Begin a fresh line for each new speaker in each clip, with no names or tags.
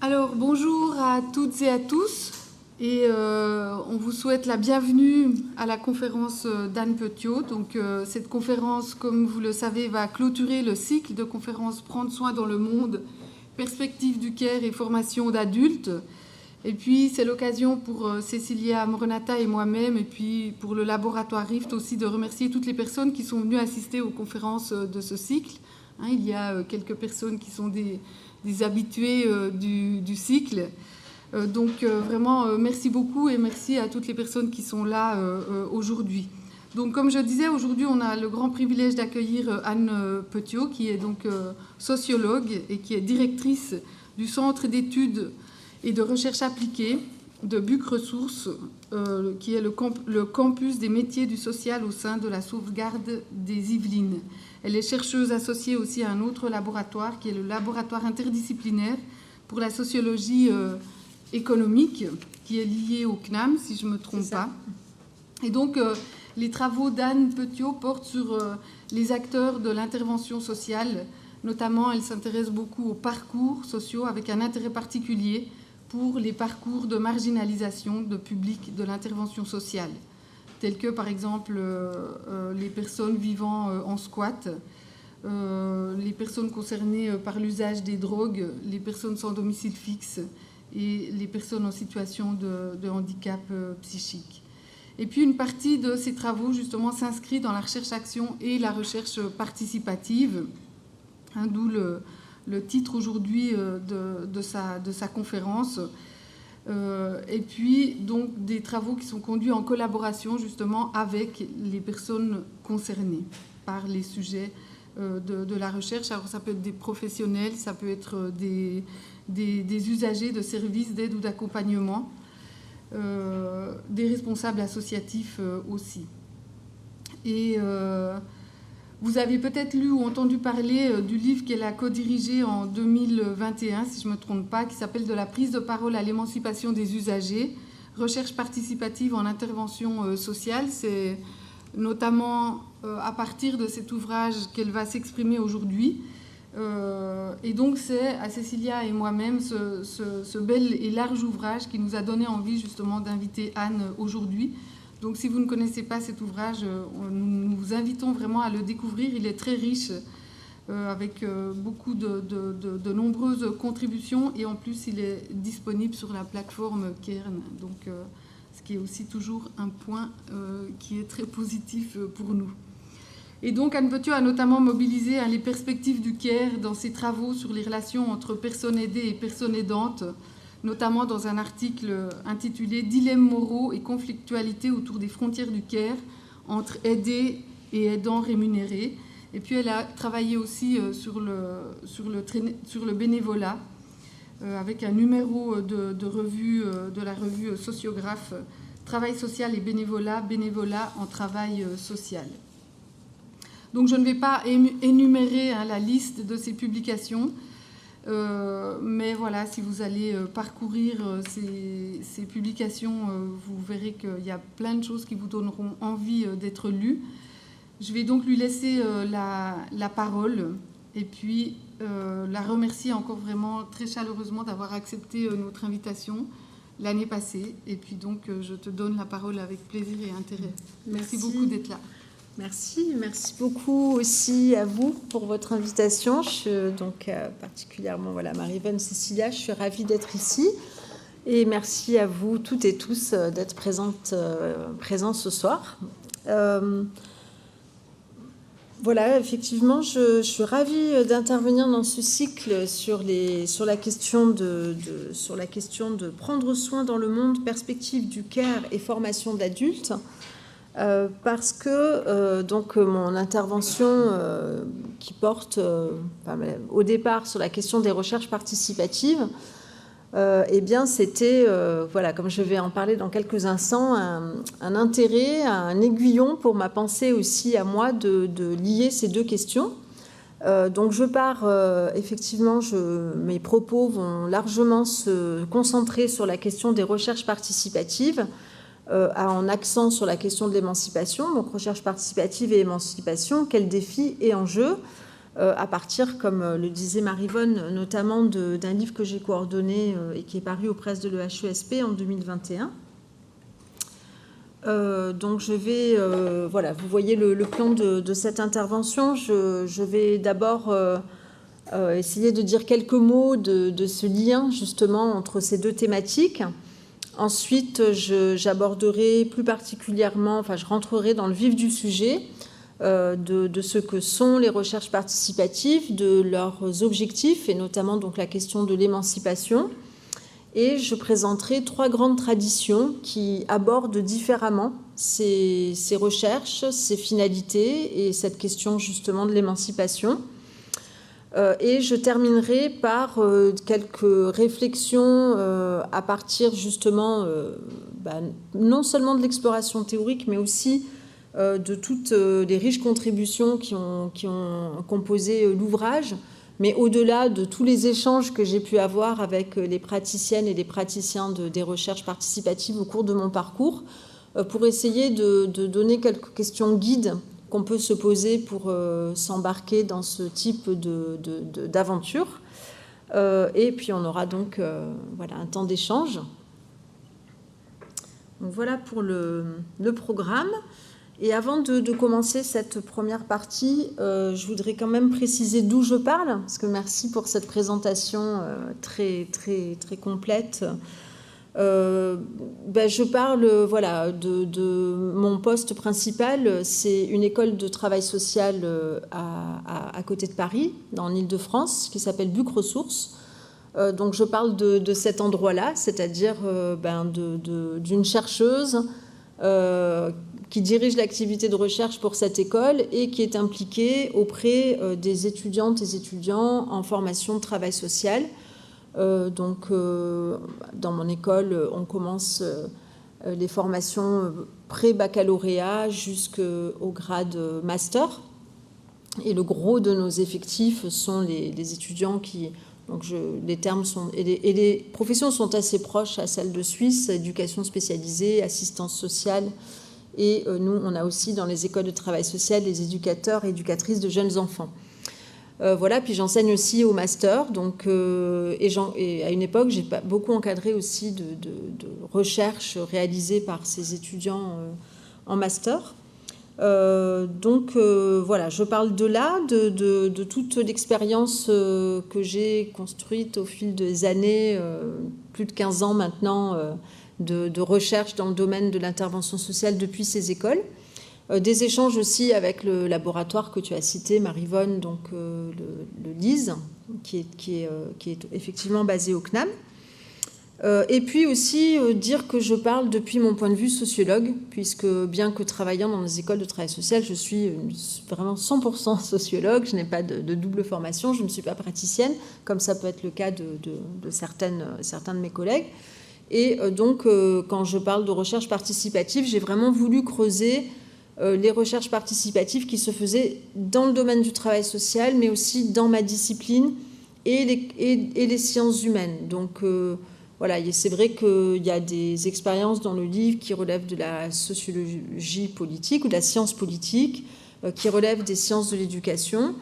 Alors, bonjour à toutes et à tous, et on vous souhaite la bienvenue à la conférence d'Anne Petiot. Donc, cette conférence, comme vous le savez, va clôturer le cycle de conférences Prendre soin dans le monde, perspective du care et formation d'adultes. Et puis, c'est l'occasion pour Cécilia Morenata et moi-même, et puis pour le laboratoire RIFT aussi, de remercier toutes les personnes qui sont venues assister aux conférences de ce cycle. Il y a quelques personnes qui sont des habitués du cycle. Donc vraiment, merci beaucoup et merci à toutes les personnes qui sont là aujourd'hui. Donc comme je disais, aujourd'hui, on a le grand privilège d'accueillir Anne Petiot, qui est donc sociologue et qui est directrice du Centre d'études et de recherche appliquée de Buc Ressources, qui est le campus des métiers du social au sein de la sauvegarde des Yvelines. Elle est chercheuse associée aussi à un autre laboratoire, qui est le laboratoire interdisciplinaire pour la sociologie économique, qui est lié au CNAM, si je ne me trompe pas. Et donc, les travaux d'Anne Petiot portent sur les acteurs de l'intervention sociale. Notamment, elle s'intéresse beaucoup aux parcours sociaux, avec un intérêt particulier pour les parcours de marginalisation de public de l'intervention sociale, tels que, par exemple, les personnes vivant en squat, les personnes concernées par l'usage des drogues, les personnes sans domicile fixe et les personnes en situation de handicap psychique. Et puis, une partie de ces travaux, justement, s'inscrit dans la recherche-action et la recherche participative, d'où le titre aujourd'hui de sa conférence. Et puis, donc, des travaux qui sont conduits en collaboration, justement, avec les personnes concernées par les sujets de la recherche. Alors, ça peut être des professionnels, ça peut être des usagers de services d'aide ou d'accompagnement, des responsables associatifs aussi. Et vous avez peut-être lu ou entendu parler du livre qu'elle a co-dirigé en 2021, si je ne me trompe pas, qui s'appelle « De la prise de parole à l'émancipation des usagers, recherche participative en intervention sociale ». C'est notamment à partir de cet ouvrage qu'elle va s'exprimer aujourd'hui. Et donc, c'est à Cécilia et moi-même ce bel et large ouvrage qui nous a donné envie justement d'inviter Anne aujourd'hui. Donc, si vous ne connaissez pas cet ouvrage, nous vous invitons vraiment à le découvrir. Il est très riche, avec beaucoup de nombreuses contributions. Et en plus, il est disponible sur la plateforme Cairn. Donc, ce qui est aussi toujours un point qui est très positif pour nous. Et donc, Anne Petiot a notamment mobilisé les perspectives du care dans ses travaux sur les relations entre personnes aidées et personnes aidantes, notamment dans un article intitulé « Dilemmes moraux et conflictualité autour des frontières du care entre aidés et aidants rémunérés ». Et puis elle a travaillé aussi sur le bénévolat, avec un numéro de revue, de la revue Sociographe, « Travail social et bénévolat, bénévolat en travail social ». Donc je ne vais pas énumérer la liste de ces publications, mais voilà, si vous allez parcourir ces publications, vous verrez qu'il y a plein de choses qui vous donneront envie d'être lues. Je vais donc lui laisser la parole et puis la remercier encore vraiment très chaleureusement d'avoir accepté notre invitation l'année passée. Et puis donc, je te donne la parole avec plaisir et intérêt. Merci beaucoup d'être là.
Merci beaucoup aussi à vous pour votre invitation. Je suis donc particulièrement Marie-Vonne Cécilia, je suis ravie d'être ici. Et merci à vous toutes et tous d'être présents ce soir. Effectivement, je suis ravie d'intervenir dans ce cycle sur la question de prendre soin dans le monde, perspective du care et formation d'adultes. Parce que mon intervention qui porte au départ sur la question des recherches participatives, c'était, comme je vais en parler dans quelques instants, un intérêt, un aiguillon pour ma pensée aussi à moi de lier ces deux questions. Donc je pars, effectivement, mes propos vont largement se concentrer sur la question des recherches participatives, en accent sur la question de l'émancipation, donc recherche participative et émancipation, quels défis et enjeux. à partir, comme le disait Marie-Vonne, notamment d'un livre que j'ai coordonné et qui est paru aux presses de l'EHESP en 2021. Donc je vais, voilà, vous voyez le plan de cette intervention. Je vais d'abord essayer de dire quelques mots de ce lien justement entre ces deux thématiques. Ensuite, j'aborderai plus particulièrement, enfin je rentrerai dans le vif du sujet de ce que sont les recherches participatives, de leurs objectifs et notamment donc la question de l'émancipation. Et je présenterai 3 grandes traditions qui abordent différemment ces recherches, ces finalités et cette question justement de l'émancipation. Et je terminerai par quelques réflexions à partir justement non seulement de l'exploration théorique, mais aussi de toutes les riches contributions qui ont composé l'ouvrage, mais au-delà de tous les échanges que j'ai pu avoir avec les praticiennes et les praticiens des recherches participatives au cours de mon parcours, pour essayer de donner quelques questions guides qu'on peut se poser pour s'embarquer dans ce type d'aventure. Et puis on aura donc voilà, un temps d'échange. Donc voilà pour le programme. Et avant de commencer cette première partie, je voudrais quand même préciser d'où je parle, parce que merci pour cette présentation très complète. Je parle voilà, de mon poste principal, c'est une école de travail social à côté de Paris, dans l'Île-de-France, qui s'appelle Buc Ressources. Donc je parle de cet endroit-là, c'est-à-dire d'une chercheuse qui dirige l'activité de recherche pour cette école et qui est impliquée auprès des étudiantes et étudiants en formation de travail social. Dans mon école, on commence les formations pré-baccalauréat jusqu'au grade master. Et le gros de nos effectifs sont les étudiants qui... Donc les termes sont... Et les professions sont assez proches à celles de Suisse, éducation spécialisée, assistance sociale. Et nous, on a aussi dans les écoles de travail social les éducateurs et éducatrices de jeunes enfants. Voilà, puis j'enseigne aussi au master. Donc, et à une époque, j'ai beaucoup encadré aussi de recherches réalisées par ces étudiants en master. Voilà, je parle de là, de toute l'expérience que j'ai construite au fil des années, plus de 15 ans maintenant, de recherche dans le domaine de l'intervention sociale depuis ces écoles. Des échanges aussi avec le laboratoire que tu as cité, Marie-Vonne, donc le LISE, qui est effectivement basé au CNAM. Et puis aussi dire que je parle depuis mon point de vue sociologue, puisque bien que travaillant dans les écoles de travail social, je suis vraiment 100% sociologue, je n'ai pas de double formation, je ne suis pas praticienne, comme ça peut être le cas de certains de mes collègues. Et donc, quand je parle de recherche participative, j'ai vraiment voulu creuser les recherches participatives qui se faisaient dans le domaine du travail social, mais aussi dans ma discipline et les sciences humaines. Donc, voilà, c'est vrai qu'il y a des expériences dans le livre qui relèvent de la sociologie politique ou de la science politique, qui relèvent des sciences de l'éducation.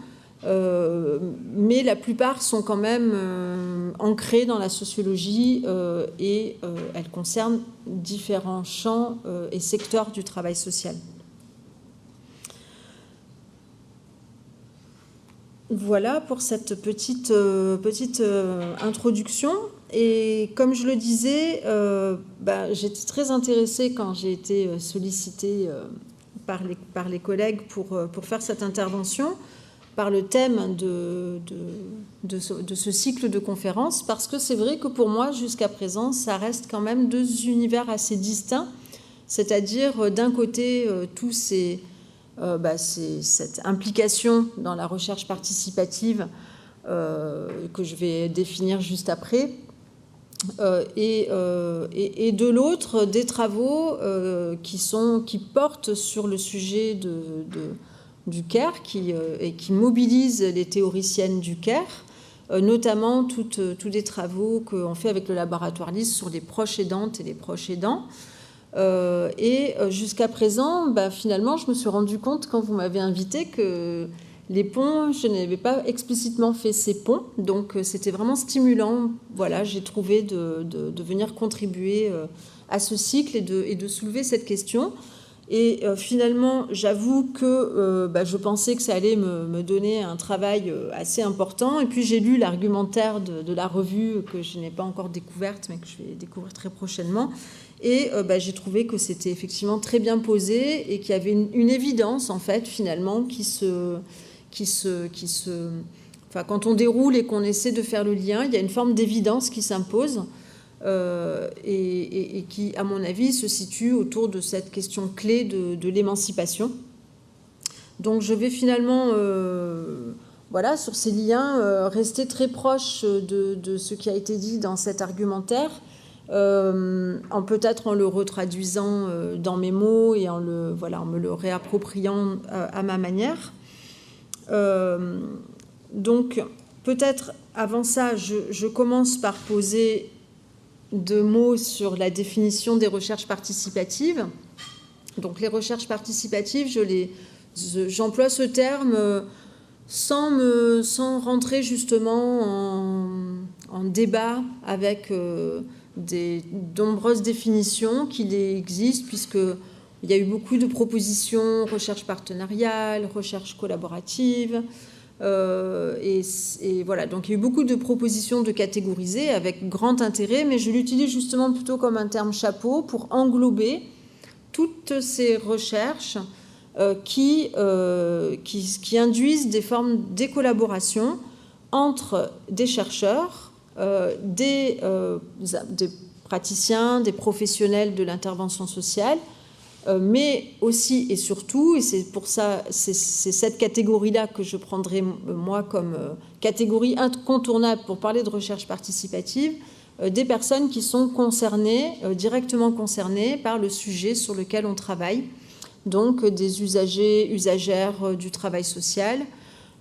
Mais la plupart sont quand même ancrées dans la sociologie et elles concernent différents champs et secteurs du travail social. Voilà pour cette petite introduction. Et comme je le disais, j'étais très intéressée quand j'ai été sollicitée par les collègues pour faire cette intervention, par le thème de ce cycle de conférences, parce que c'est vrai que pour moi, jusqu'à présent, ça reste quand même 2 univers assez distincts, c'est-à-dire d'un côté, cette implication dans la recherche participative que je vais définir juste après, et de l'autre, des travaux qui portent sur le sujet du care et qui mobilisent les théoriciennes du care, notamment tous les travaux qu'on fait avec le laboratoire LISE sur les proches aidantes et les proches aidants. Et jusqu'à présent, finalement, je me suis rendu compte, quand vous m'avez invité, que les ponts, je n'avais pas explicitement fait ces ponts, donc c'était vraiment stimulant. Voilà, j'ai trouvé de venir contribuer à ce cycle et de soulever cette question. Et finalement, j'avoue que je pensais que ça allait me donner un travail assez important. Et puis j'ai lu l'argumentaire de la revue que je n'ai pas encore découverte, mais que je vais découvrir très prochainement. Et j'ai trouvé que c'était effectivement très bien posé et qu'il y avait une évidence, en fait, finalement, enfin, quand on déroule et qu'on essaie de faire le lien, il y a une forme d'évidence qui s'impose et qui, à mon avis, se situe autour de cette question clé de l'émancipation. Donc je vais finalement, sur ces liens, rester très proche de ce qui a été dit dans cet argumentaire, peut-être en le retraduisant dans mes mots et en me le réappropriant à ma manière. Donc peut-être avant ça, je commence par poser 2 mots sur la définition des recherches participatives. Donc les recherches participatives, j'emploie ce terme sans rentrer justement en débat avec des nombreuses définitions qu'il existe, puisqu'il y a eu beaucoup de propositions, recherche partenariale, recherche collaborative, et voilà, donc il y a eu beaucoup de propositions de catégoriser avec grand intérêt, mais je l'utilise justement plutôt comme un terme chapeau pour englober toutes ces recherches qui induisent des formes de collaboration entre des chercheurs, des praticiens, des professionnels de l'intervention sociale, mais aussi et surtout, et c'est pour ça, c'est cette catégorie-là que je prendrai moi comme catégorie incontournable pour parler de recherche participative, des personnes qui sont concernées, directement concernées par le sujet sur lequel on travaille, donc des usagers, usagères du travail social,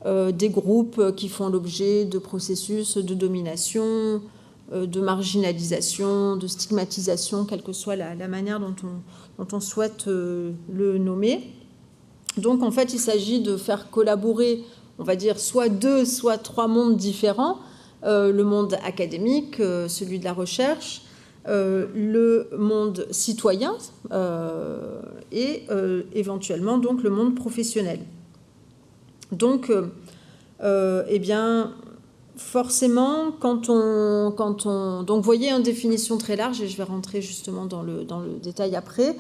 des groupes qui font l'objet de processus de domination, de marginalisation, de stigmatisation, quelle que soit la manière dont on souhaite le nommer. Donc en fait, il s'agit de faire collaborer, on va dire, soit 2, soit 3 mondes différents, le monde académique, celui de la recherche, le monde citoyen et éventuellement donc le monde professionnel. Donc, forcément, quand on donc vous voyez une définition très large, et je vais rentrer justement dans le détail après,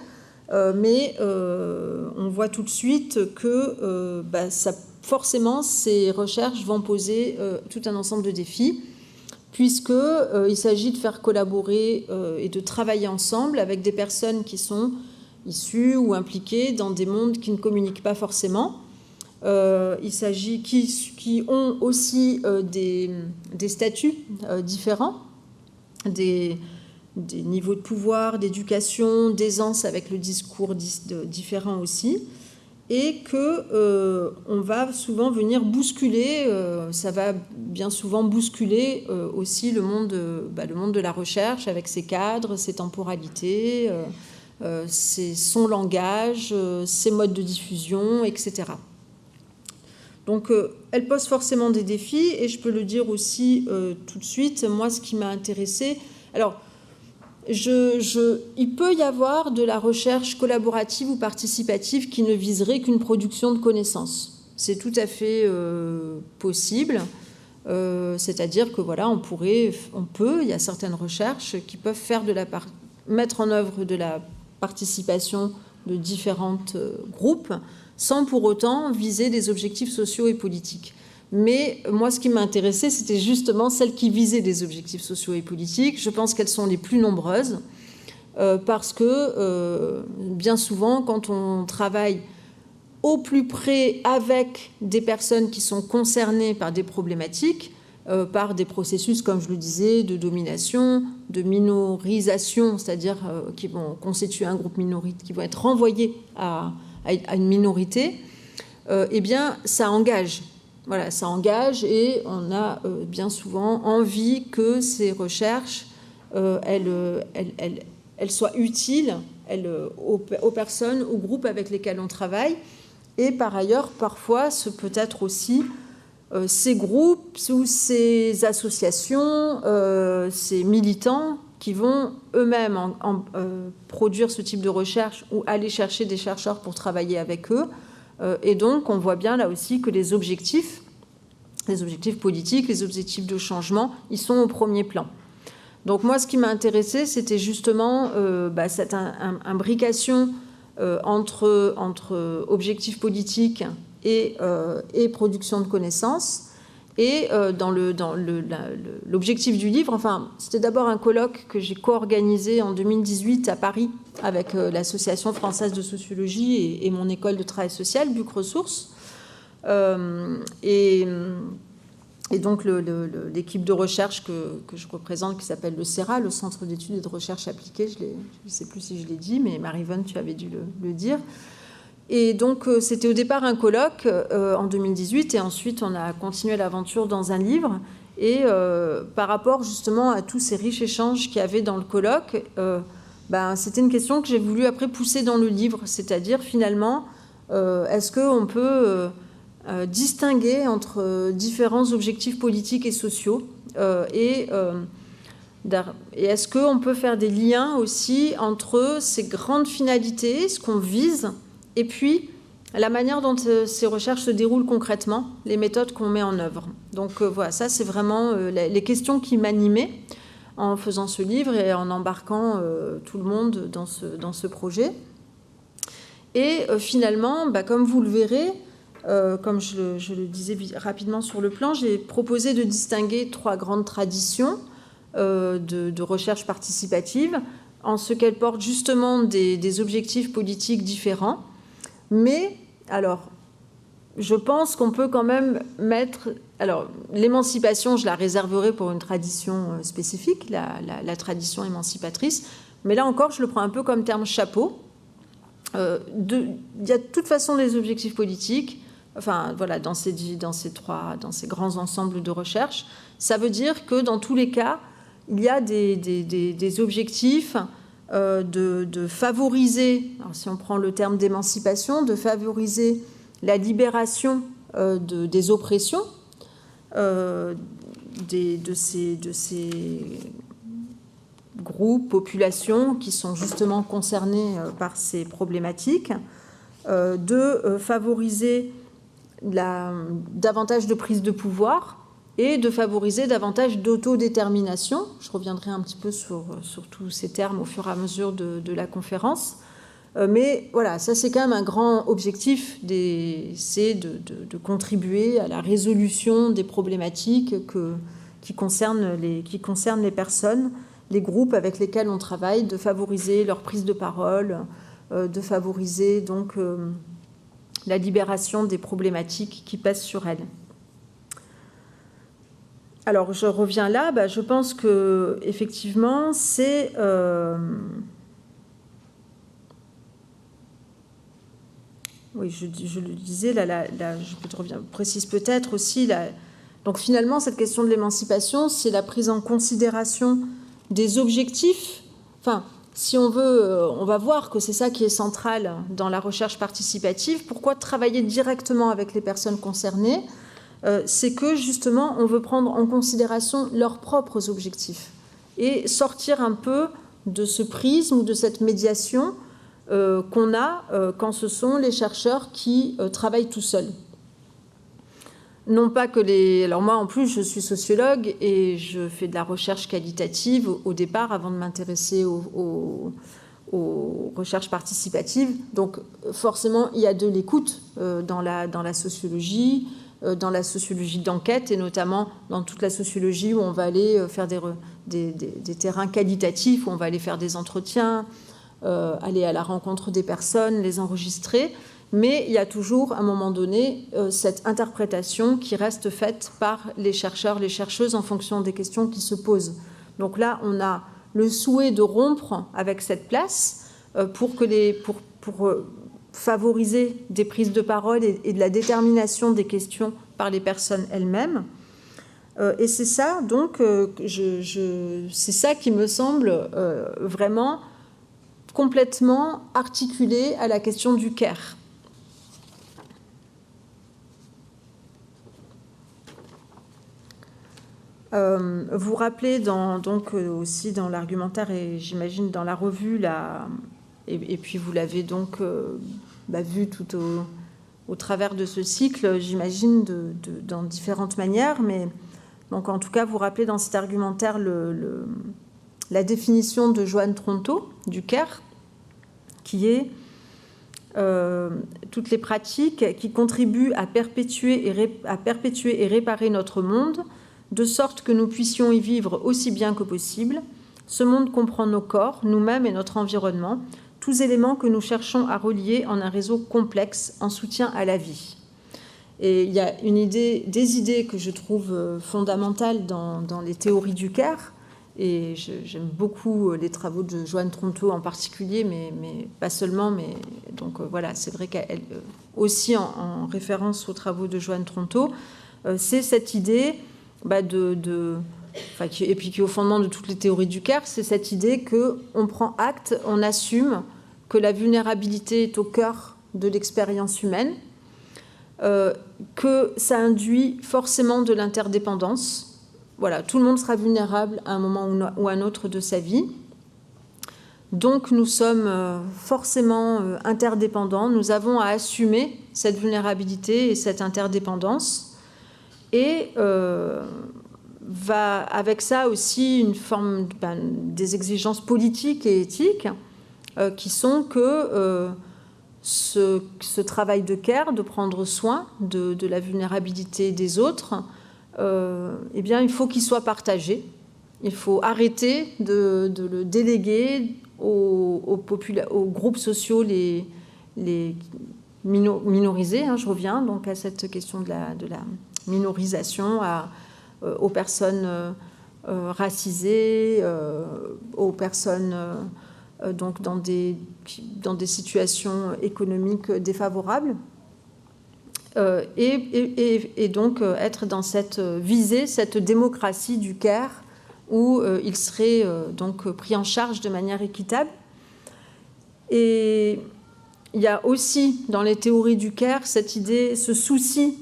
mais on voit tout de suite que forcément ces recherches vont poser tout un ensemble de défis, puisqu'il s'agit de faire collaborer et de travailler ensemble avec des personnes qui sont issues ou impliquées dans des mondes qui ne communiquent pas forcément. Il s'agit qui ont aussi des statuts différents, des niveaux de pouvoir, d'éducation, d'aisance avec le discours différent aussi, et qu'on va souvent venir bousculer, ça va bien souvent bousculer aussi le monde de la recherche avec ses cadres, ses temporalités, son langage, ses modes de diffusion, etc. Donc, elle pose forcément des défis, et je peux le dire aussi tout de suite, moi, ce qui m'a intéressée... Alors, il peut y avoir de la recherche collaborative ou participative qui ne viserait qu'une production de connaissances. C'est tout à fait possible, c'est-à-dire que, voilà, il y a certaines recherches qui peuvent mettre en œuvre de la participation de différents groupes, sans pour autant viser des objectifs sociaux et politiques. Mais moi, ce qui m'intéressait, c'était justement celles qui visaient des objectifs sociaux et politiques. Je pense qu'elles sont les plus nombreuses, parce que bien souvent, quand on travaille au plus près avec des personnes qui sont concernées par des problématiques, par des processus, comme je le disais, de domination, de minorisation, c'est-à-dire qui vont constituer un groupe minoritaire, qui vont être renvoyés à une minorité, eh bien, ça engage. Voilà, ça engage, et on a bien souvent envie que ces recherches, elles soient utiles aux personnes, aux groupes avec lesquels on travaille, et par ailleurs, parfois, ce peut être aussi ces groupes ou ces associations, ces militants qui vont eux-mêmes produire ce type de recherche ou aller chercher des chercheurs pour travailler avec eux. Et donc, on voit bien là aussi que les objectifs politiques, les objectifs de changement, ils sont au premier plan. Donc moi, ce qui m'a intéressé, c'était justement cette imbrication entre objectifs politiques et production de connaissances. Et dans l'objectif du livre, enfin, c'était d'abord un colloque que j'ai co-organisé en 2018 à Paris avec l'Association française de sociologie et mon école de travail social, Buc Ressources. Et donc l'équipe de recherche que je représente, qui s'appelle le CERA, le Centre d'études et de recherche appliquée, je ne sais plus si je l'ai dit, mais Marie-Vonne, tu avais dû le dire. Et donc, c'était au départ un colloque en 2018, et ensuite, on a continué l'aventure dans un livre. Et par rapport, justement, à tous ces riches échanges qu'il y avait dans le colloque, c'était une question que j'ai voulu après pousser dans le livre. C'est-à-dire, finalement, est-ce qu'on peut distinguer entre différents objectifs politiques et sociaux et est-ce qu'on peut faire des liens aussi entre ces grandes finalités, ce qu'on vise, et puis la manière dont ces recherches se déroulent concrètement, les méthodes qu'on met en œuvre. Donc voilà, ça c'est vraiment les questions qui m'animaient en faisant ce livre et en embarquant tout le monde dans ce projet. Et finalement, comme vous le verrez, comme je le disais rapidement sur le plan, j'ai proposé de distinguer 3 grandes traditions de recherche participative, en ce qu'elles portent justement des objectifs politiques différents. Mais, alors, je pense qu'on peut quand même mettre... Alors, l'émancipation, je la réserverai pour une tradition spécifique, la tradition émancipatrice. Mais là encore, je le prends un peu comme terme chapeau. Il y a de toute façon des objectifs politiques, enfin, voilà, dans ces grands ensembles de recherche. Ça veut dire que, dans tous les cas, il y a des objectifs de favoriser, alors si on prend le terme d'émancipation, de favoriser la libération des oppressions de ces groupes, populations qui sont justement concernés par ces problématiques, de favoriser davantage de prise de pouvoir et de favoriser davantage d'autodétermination. Je reviendrai un petit peu sur tous ces termes au fur et à mesure de la conférence. Mais voilà, ça c'est quand même un grand objectif, c'est de contribuer à la résolution des problématiques qui concernent les personnes, les groupes avec lesquels on travaille, de favoriser leur prise de parole, de favoriser donc la libération des problématiques qui pèsent sur elles. Alors, je reviens là, je pense que effectivement, c'est oui, je le disais, je précise peut-être aussi, donc finalement, cette question de l'émancipation, c'est la prise en considération des objectifs. Enfin, si on veut, on va voir que c'est ça qui est central dans la recherche participative. Pourquoi travailler directement avec les personnes concernées ? C'est que justement, on veut prendre en considération leurs propres objectifs et sortir un peu de ce prisme ou de cette médiation qu'on a quand ce sont les chercheurs qui travaillent tout seuls. Non pas que alors moi, en plus, je suis sociologue et je fais de la recherche qualitative au départ avant de m'intéresser aux recherches participatives. Donc, forcément, il y a de l'écoute dans la sociologie, dans la sociologie d'enquête et notamment dans toute la sociologie où on va aller faire des terrains qualitatifs, où on va aller faire des entretiens, aller à la rencontre des personnes, les enregistrer. Mais il y a toujours, à un moment donné, cette interprétation qui reste faite par les chercheurs, les chercheuses en fonction des questions qui se posent. Donc là, on a le souhait de rompre avec cette place pour favoriser des prises de parole et de la détermination des questions par les personnes elles-mêmes. Et c'est ça, donc, c'est ça qui me semble vraiment complètement articulé à la question du care. Vous rappelez donc aussi dans l'argumentaire et j'imagine dans la revue, et puis vous l'avez donc vu tout au travers de ce cycle, j'imagine, dans différentes manières, mais donc en tout cas, vous rappelez dans cet argumentaire la définition de Joanne Tronto du care, qui est toutes les pratiques qui contribuent à perpétuer et réparer notre monde, de sorte que nous puissions y vivre aussi bien que possible. Ce monde comprend nos corps, nous-mêmes et notre environnement, tous éléments que nous cherchons à relier en un réseau complexe en soutien à la vie. Et il y a des idées que je trouve fondamentales dans les théories du care, et j'aime beaucoup les travaux de Joanne Tronto en particulier, mais pas seulement, mais donc voilà, c'est vrai qu'elle aussi en référence aux travaux de Joanne Tronto, c'est cette idée et puis qui est au fondement de toutes les théories du care, c'est cette idée qu'on prend acte, on assume que la vulnérabilité est au cœur de l'expérience humaine, que ça induit forcément de l'interdépendance. Voilà, tout le monde sera vulnérable à un moment ou à un autre de sa vie. Donc nous sommes forcément interdépendants, nous avons à assumer cette vulnérabilité et cette interdépendance. Et va avec ça aussi une forme des exigences politiques et éthiques qui sont que ce travail de care, de prendre soin de la vulnérabilité des autres, eh bien, il faut qu'il soit partagé. Il faut arrêter de le déléguer aux groupes sociaux les minorisés. Je reviens donc à cette question de la minorisation, aux personnes racisées, aux personnes donc dans des situations économiques défavorables, et donc être dans cette visée, cette démocratie du care où il serait donc pris en charge de manière équitable. Et il y a aussi dans les théories du care cette idée, ce souci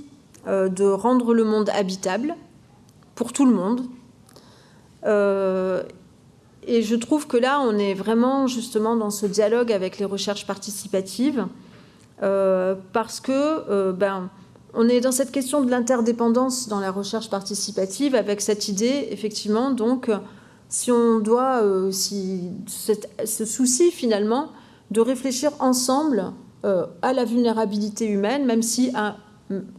de rendre le monde habitable pour tout le monde. Et je trouve que là, on est vraiment justement dans ce dialogue avec les recherches participatives, parce que on est dans cette question de l'interdépendance dans la recherche participative, avec cette idée, effectivement, donc, si on doit, ce souci finalement de réfléchir ensemble à la vulnérabilité humaine, même si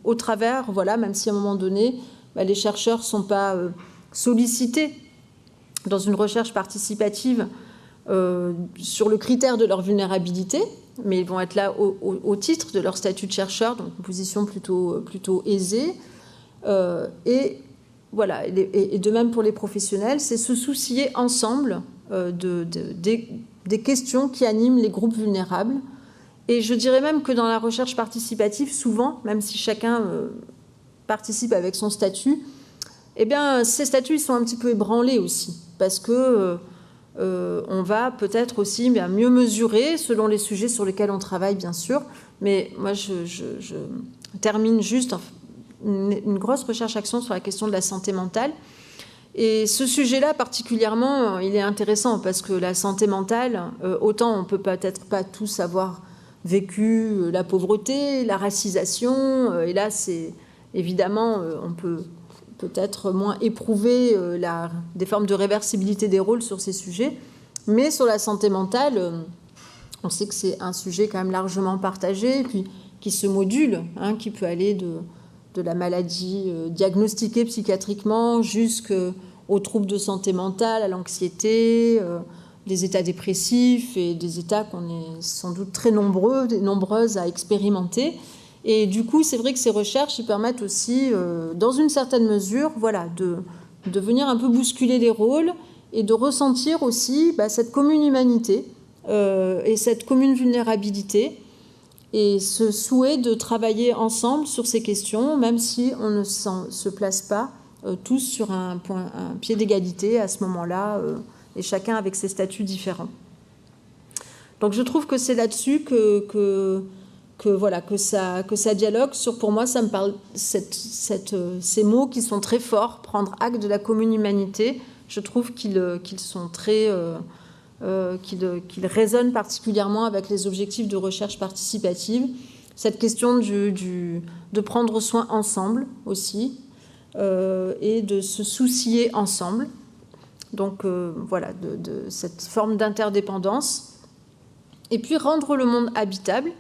au travers, voilà, même si à un moment donné, les chercheurs ne sont pas sollicités dans une recherche participative sur le critère de leur vulnérabilité, mais ils vont être là au titre de leur statut de chercheur, donc une position plutôt aisée. Et voilà, et de même pour les professionnels, c'est se soucier ensemble des questions qui animent les groupes vulnérables. Et je dirais même que dans la recherche participative, souvent, même si chacun participe avec son statut, eh bien, ces statuts ils sont un petit peu ébranlés aussi, parce que on va peut-être aussi mieux mesurer selon les sujets sur lesquels on travaille, bien sûr. Mais moi, je termine juste une grosse recherche-action sur la question de la santé mentale. Et ce sujet-là, particulièrement, il est intéressant parce que la santé mentale, autant on ne peut peut-être pas tous avoir vécu la pauvreté, la racisation, et là, c'est évidemment, on peut peut-être moins éprouver des formes de réversibilité des rôles sur ces sujets. Mais sur la santé mentale, on sait que c'est un sujet quand même largement partagé, et puis qui se module, qui peut aller de la maladie diagnostiquée psychiatriquement jusqu'aux troubles de santé mentale, à l'anxiété, les états dépressifs et des états qu'on est sans doute très nombreuses à expérimenter. Et du coup, c'est vrai que ces recherches ils permettent aussi, dans une certaine mesure, voilà, de venir un peu bousculer les rôles et de ressentir aussi cette commune humanité et cette commune vulnérabilité et ce souhait de travailler ensemble sur ces questions, même si on ne se place pas tous sur un pied d'égalité à ce moment-là, et chacun avec ses statuts différents. Donc je trouve que c'est là-dessus que que ça dialogue sur, pour moi, ça me parle, ces mots qui sont très forts, prendre acte de la commune humanité, je trouve qu'ils sont très, qu'ils résonnent particulièrement avec les objectifs de recherche participative. Cette question de prendre soin ensemble aussi, et de se soucier ensemble. Donc voilà, de cette forme d'interdépendance. Et puis rendre le monde habitable.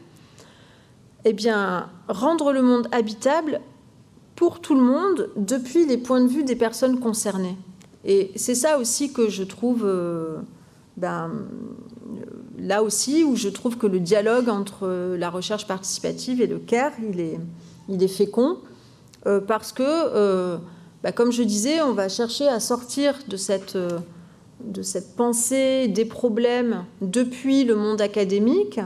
Eh bien, rendre le monde habitable pour tout le monde depuis les points de vue des personnes concernées. Et c'est ça aussi que je trouve, là aussi, où je trouve que le dialogue entre la recherche participative et le CARE, il est fécond, parce que, comme je disais, on va chercher à sortir de cette pensée des problèmes depuis le monde académique,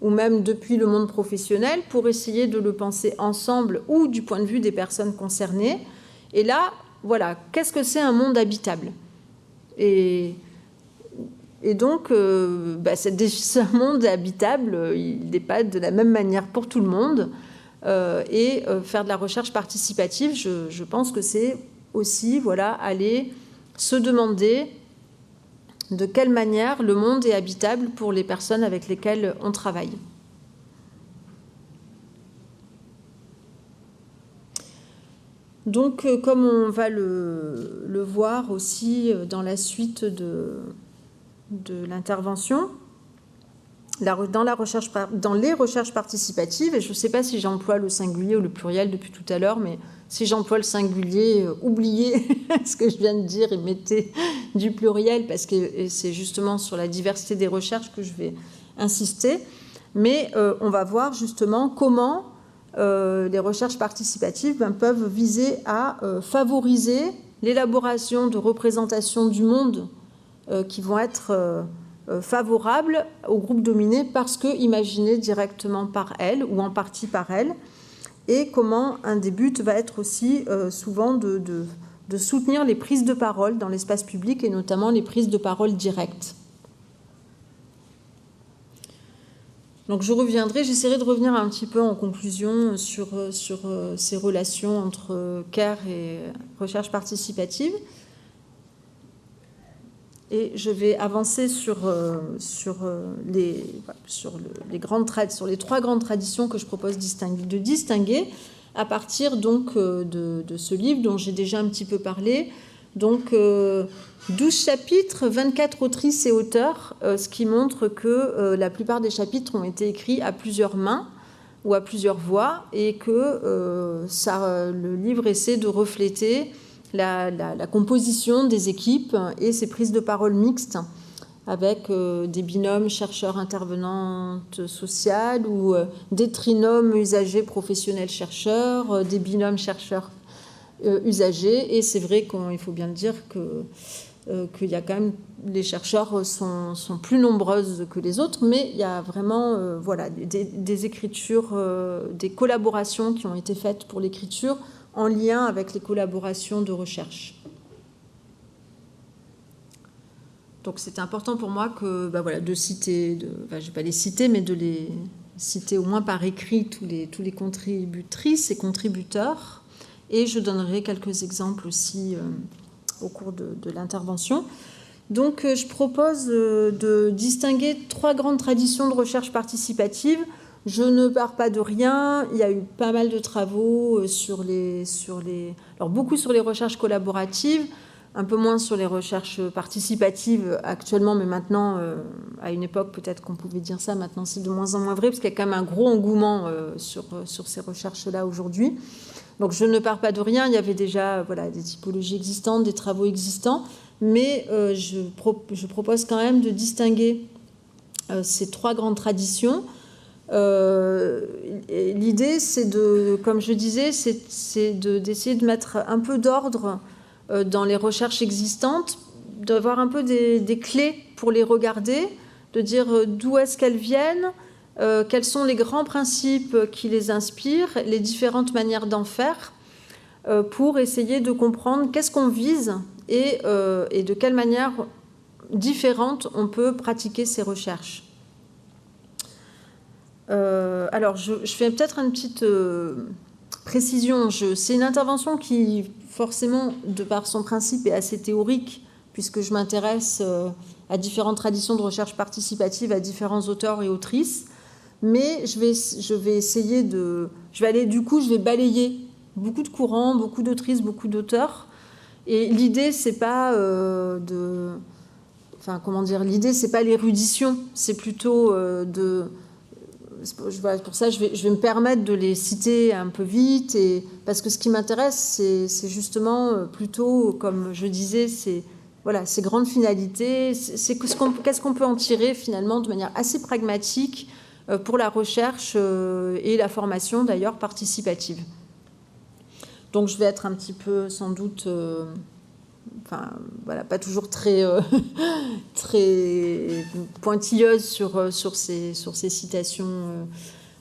ou même depuis le monde professionnel, pour essayer de le penser ensemble ou du point de vue des personnes concernées. Et là, voilà, qu'est-ce que c'est un monde habitable ? Et donc, ce monde habitable, il n'est pas de la même manière pour tout le monde. Et faire de la recherche participative, je pense que c'est aussi, voilà, aller se demander de quelle manière le monde est habitable pour les personnes avec lesquelles on travaille. Donc, comme on va le voir aussi dans la suite de l'intervention, dans les recherches participatives, et je ne sais pas si j'emploie le singulier ou le pluriel depuis tout à l'heure, mais si j'emploie le singulier, oubliez ce que je viens de dire et mettez du pluriel, parce que c'est justement sur la diversité des recherches que je vais insister. Mais on va voir justement comment les recherches participatives peuvent viser à favoriser l'élaboration de représentations du monde qui vont être favorables aux groupes dominés parce que imaginés directement par elles ou en partie par elles, et comment un des buts va être aussi souvent de soutenir les prises de parole dans l'espace public et notamment les prises de parole directes. Donc je reviendrai, j'essaierai de revenir un petit peu en conclusion sur ces relations entre CARE et recherche participative. Et je vais avancer sur les trois grandes traditions que je propose de distinguer à partir donc de ce livre dont j'ai déjà un petit peu parlé. Donc 12 chapitres, 24 autrices et auteurs, ce qui montre que la plupart des chapitres ont été écrits à plusieurs mains ou à plusieurs voix et que le livre essaie de refléter la composition des équipes et ses prises de parole mixtes avec des binômes chercheurs-intervenantes sociales ou des trinômes usagers professionnels chercheurs, des binômes chercheurs usagers. Et c'est vrai qu'il faut bien le dire qu'il y a quand même, les chercheurs sont plus nombreuses que les autres, mais il y a vraiment des écritures, des collaborations qui ont été faites pour l'écriture en lien avec les collaborations de recherche. Donc c'était important pour moi de citer, je ne vais pas les citer, mais de les citer au moins par écrit tous les contributrices et contributeurs. Et je donnerai quelques exemples aussi au cours de l'intervention. Donc je propose de distinguer trois grandes traditions de recherche participative. Je ne pars pas de rien, il y a eu pas mal de travaux alors beaucoup sur les recherches collaboratives, un peu moins sur les recherches participatives actuellement, mais maintenant, à une époque, peut-être qu'on pouvait dire ça, maintenant c'est de moins en moins vrai, parce qu'il y a quand même un gros engouement sur ces recherches-là aujourd'hui. Donc je ne pars pas de rien, il y avait déjà des typologies existantes, des travaux existants, mais je propose quand même de distinguer ces trois grandes traditions. L'idée, c'est comme je disais, c'est d'essayer de mettre un peu d'ordre dans les recherches existantes, d'avoir un peu des clés pour les regarder, de dire d'où est-ce qu'elles viennent, quels sont les grands principes qui les inspirent, les différentes manières d'en faire, pour essayer de comprendre qu'est-ce qu'on vise et de quelle manière différente on peut pratiquer ces recherches. Alors, je fais peut-être une petite précision. C'est une intervention qui, forcément, de par son principe, est assez théorique, puisque je m'intéresse à différentes traditions de recherche participative, à différents auteurs et autrices. Mais je vais essayer de... Je vais balayer beaucoup de courants, beaucoup d'autrices, beaucoup d'auteurs. Et l'idée, c'est pas l'idée, c'est pas l'érudition, c'est plutôt pour ça, je vais me permettre de les citer un peu vite, parce que ce qui m'intéresse, c'est justement plutôt, comme je disais, ces grandes finalités, qu'est-ce qu'on peut en tirer finalement de manière assez pragmatique pour la recherche et la formation d'ailleurs participative. Donc je vais être un petit peu sans doute, pas toujours très pointilleuse sur ces citations.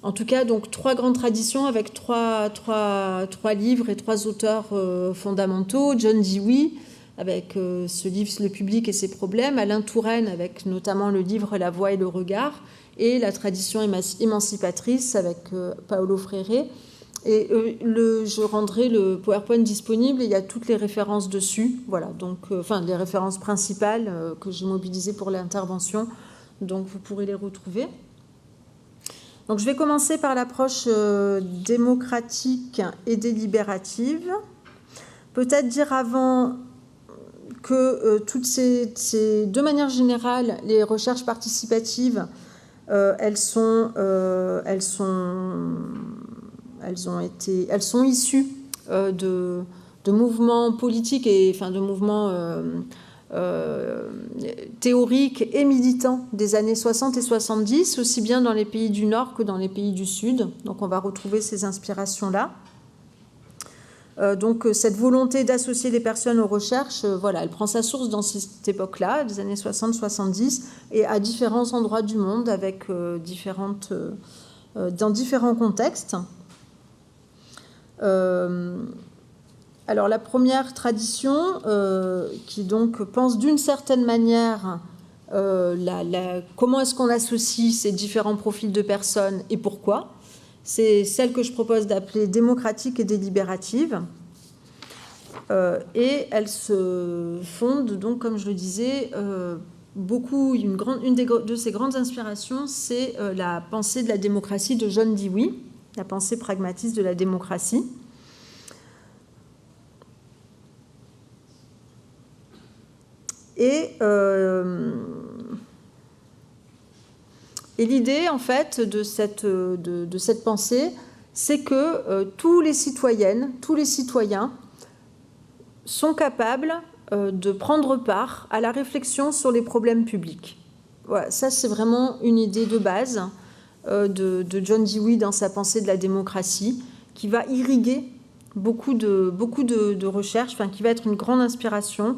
En tout cas, donc 3 grandes traditions avec trois livres et 3 auteurs fondamentaux. John Dewey avec ce livre « Le public et ses problèmes », Alain Touraine avec notamment le livre « La voix et le regard », et la tradition émancipatrice avec Paulo Freire. Et je rendrai le PowerPoint disponible et il y a toutes les références dessus. Voilà, donc, les références principales que j'ai mobilisées pour l'intervention. Donc, vous pourrez les retrouver. Donc, je vais commencer par l'approche démocratique et délibérative. Peut-être dire avant que toutes de manière générale, les recherches participatives, elles sont issues de mouvements politiques et de mouvements théoriques et militants des années 60 et 70, aussi bien dans les pays du Nord que dans les pays du Sud. Donc on va retrouver ces inspirations-là. Donc cette volonté d'associer les personnes aux recherches, elle prend sa source dans cette époque-là, des années 60-70, et à différents endroits du monde, avec dans différents contextes. Alors la première tradition qui donc pense d'une certaine manière comment est-ce qu'on associe ces différents profils de personnes et pourquoi, c'est celle que je propose d'appeler démocratique et délibérative, et elle se fonde donc, comme je le disais, une de ses grandes inspirations, c'est la pensée de la démocratie de John Dewey, la pensée pragmatiste de la démocratie. Et l'idée, en fait, de cette pensée, c'est que tous les citoyennes, tous les citoyens sont capables de prendre part à la réflexion sur les problèmes publics. Voilà, ça, c'est vraiment une idée de base de John Dewey dans sa pensée de la démocratie, qui va irriguer beaucoup de recherches, qui va être une grande inspiration,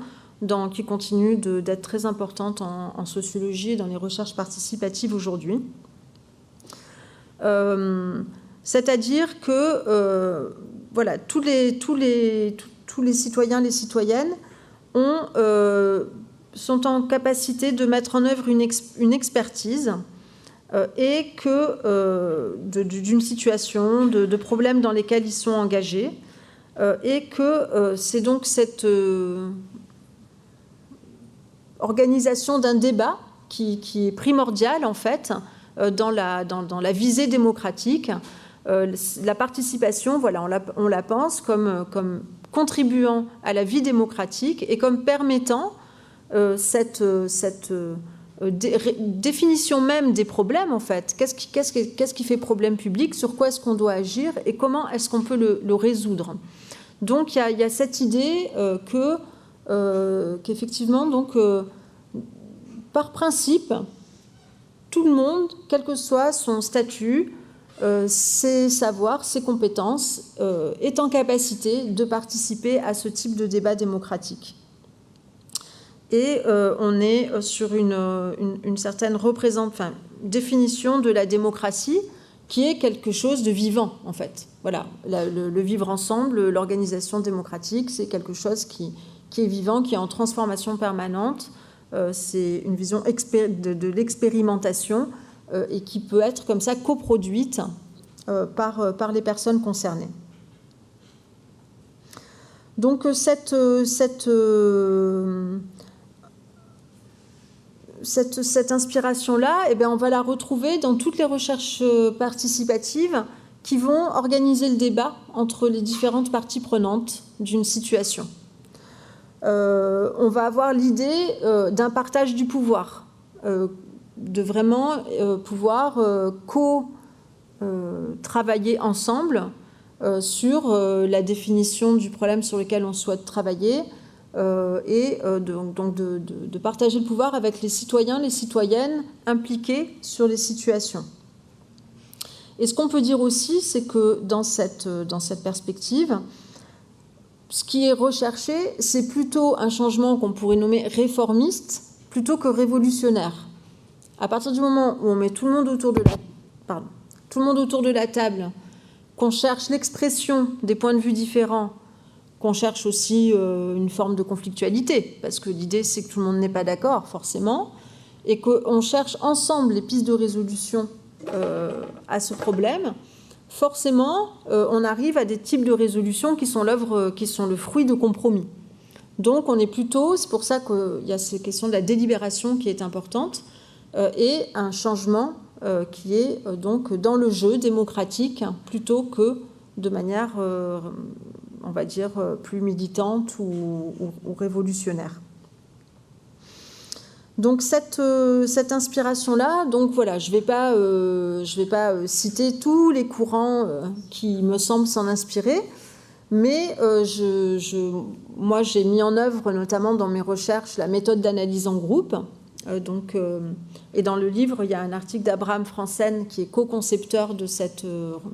qui continue d'être très importante en sociologie et dans les recherches participatives aujourd'hui. C'est-à-dire que tous les citoyens, les citoyennes sont en capacité de mettre en œuvre une expertise et d'une situation, de problèmes dans lesquels ils sont engagés, et que c'est donc cette organisation d'un débat qui est primordiale, en fait, dans la visée démocratique. La participation, on la pense comme contribuant à la vie démocratique et comme permettant cette définition même des problèmes, en fait. Qu'est-ce qui fait problème public, sur quoi est-ce qu'on doit agir et comment est-ce qu'on peut le résoudre. Donc il y a cette idée qu'effectivement, donc, par principe, tout le monde, quel que soit son statut, ses savoirs, ses compétences, est en capacité de participer à ce type de débat démocratique. Et on est sur une certaine définition de la démocratie qui est quelque chose de vivant, en fait. Voilà, le vivre ensemble, l'organisation démocratique, c'est quelque chose qui est vivant, qui est en transformation permanente. C'est une vision de l'expérimentation et qui peut être comme ça coproduite par les personnes concernées. Donc cette inspiration-là, eh bien, on va la retrouver dans toutes les recherches participatives qui vont organiser le débat entre les différentes parties prenantes d'une situation. On va avoir l'idée d'un partage du pouvoir, de vraiment pouvoir travailler ensemble sur la définition du problème sur lequel on souhaite travailler, donc de partager le pouvoir avec les citoyens, les citoyennes impliqués sur les situations. Et ce qu'on peut dire aussi, c'est que dans cette perspective, ce qui est recherché, c'est plutôt un changement qu'on pourrait nommer réformiste plutôt que révolutionnaire. À partir du moment où on met tout le monde autour de la table, qu'on cherche l'expression des points de vue différents, qu'on cherche aussi une forme de conflictualité, parce que l'idée c'est que tout le monde n'est pas d'accord forcément, et qu'on cherche ensemble les pistes de résolution à ce problème, forcément on arrive à des types de résolutions qui sont le fruit de compromis. Donc on est plutôt, c'est pour ça qu'il y a cette question de la délibération qui est importante, et un changement qui est donc dans le jeu démocratique plutôt que de manière, on va dire, plus militante ou révolutionnaire. Donc cette inspiration-là, donc voilà, je vais pas citer tous les courants qui me semblent s'en inspirer, mais moi j'ai mis en œuvre notamment dans mes recherches la méthode d'analyse en groupe. Et dans le livre, il y a un article d'Abraham Franzen qui est co-concepteur de cette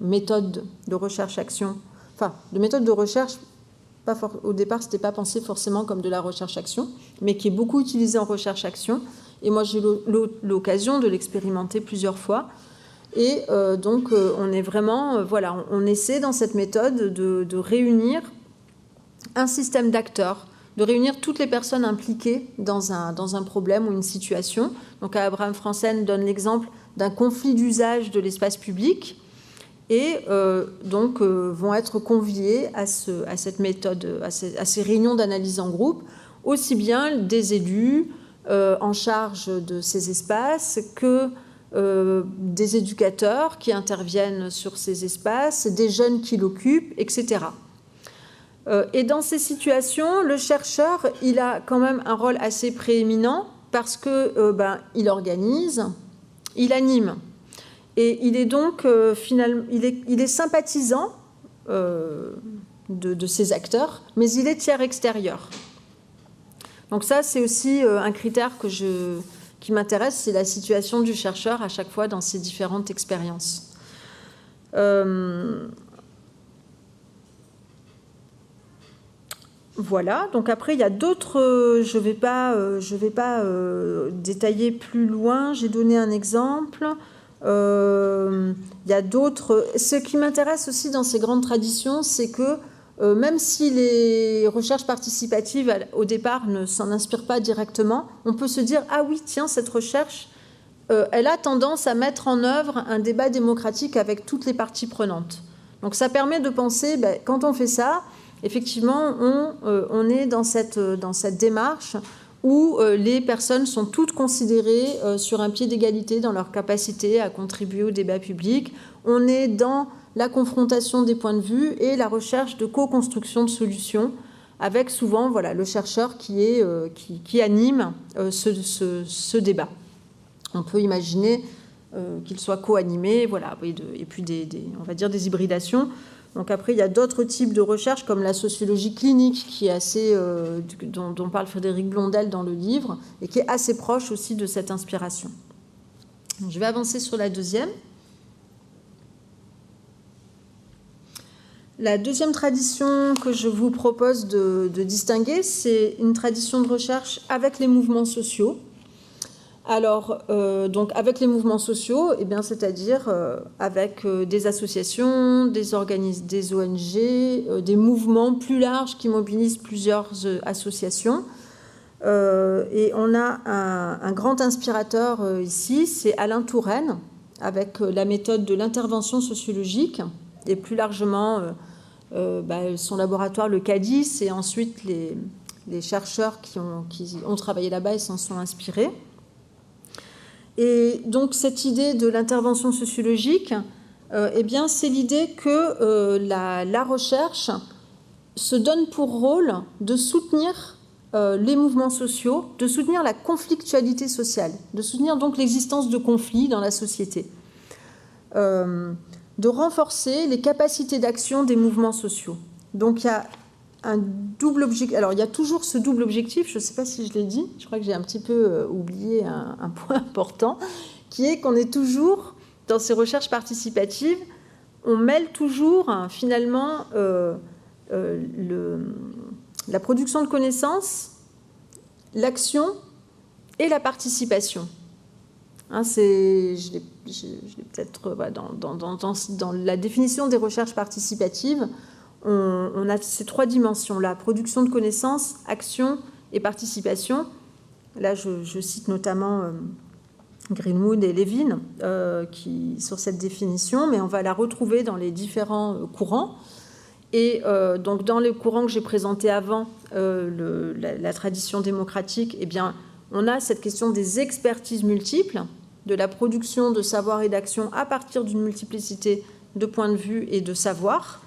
méthode de recherche-action. Enfin, de méthode de recherche, au départ, ce n'était pas pensé forcément comme de la recherche-action, mais qui est beaucoup utilisée en recherche-action. Et moi, j'ai eu l'occasion de l'expérimenter plusieurs fois. Et donc, on est vraiment, on essaie dans cette méthode de réunir un système d'acteurs, de réunir toutes les personnes impliquées dans un problème ou une situation. Donc Abraham Franzen donne l'exemple d'un conflit d'usage de l'espace public et vont être conviés à cette méthode, à ces réunions d'analyse en groupe, aussi bien des élus en charge de ces espaces que des éducateurs qui interviennent sur ces espaces, des jeunes qui l'occupent, etc. Et dans ces situations, le chercheur, il a quand même un rôle assez prééminent parce que il organise, il anime, et il est donc finalement, il est sympathisant de ces acteurs, mais il est tiers extérieur. Donc ça, c'est aussi un critère qui m'intéresse, c'est la situation du chercheur à chaque fois dans ses différentes expériences. Voilà, donc après il y a d'autres, je vais pas détailler plus loin, j'ai donné un exemple, il y a d'autres, ce qui m'intéresse aussi dans ces grandes traditions, c'est que même si les recherches participatives au départ ne s'en inspirent pas directement, on peut se dire, ah oui, tiens, cette recherche, elle a tendance à mettre en œuvre un débat démocratique avec toutes les parties prenantes. Donc ça permet de penser, quand on fait ça, effectivement, on est dans cette démarche où les personnes sont toutes considérées sur un pied d'égalité dans leur capacité à contribuer au débat public. On est dans la confrontation des points de vue et la recherche de co-construction de solutions, avec souvent le chercheur qui anime ce débat. On peut imaginer qu'il soit co-animé, et puis on va dire des hybridations. Donc après, il y a d'autres types de recherches comme la sociologie clinique, qui est assez, dont parle Frédéric Blondel dans le livre, et qui est assez proche aussi de cette inspiration. Donc, je vais avancer sur la deuxième. La deuxième tradition que je vous propose de distinguer, c'est une tradition de recherche avec les mouvements sociaux. Alors, donc avec les mouvements sociaux, c'est-à-dire avec des associations, des ONG, des mouvements plus larges qui mobilisent plusieurs associations. Et on a un grand inspirateur ici, c'est Alain Touraine, avec la méthode de l'intervention sociologique, et plus largement son laboratoire, le CADIS, et ensuite les chercheurs qui ont travaillé là-bas et s'en sont inspirés. Et donc cette idée de l'intervention sociologique, c'est l'idée que la recherche se donne pour rôle de soutenir les mouvements sociaux, de soutenir la conflictualité sociale, de soutenir donc l'existence de conflits dans la société, de renforcer les capacités d'action des mouvements sociaux. Donc il y a un double objectif. Alors il y a toujours ce double objectif, je ne sais pas si je l'ai dit, je crois que j'ai un petit peu oublié un point important, qui est qu'on est toujours, dans ces recherches participatives, on mêle toujours finalement la production de connaissances, l'action et la participation. Je l'ai peut-être dans la définition des recherches participatives, on a ces trois dimensions-là, production de connaissances, action et participation. Là, je cite notamment Greenwood et Levin sur cette définition, mais on va la retrouver dans les différents courants. Et donc, dans les courants que j'ai présentés avant, la tradition démocratique, on a cette question des expertises multiples, de la production de savoir et d'action à partir d'une multiplicité de points de vue et de savoir.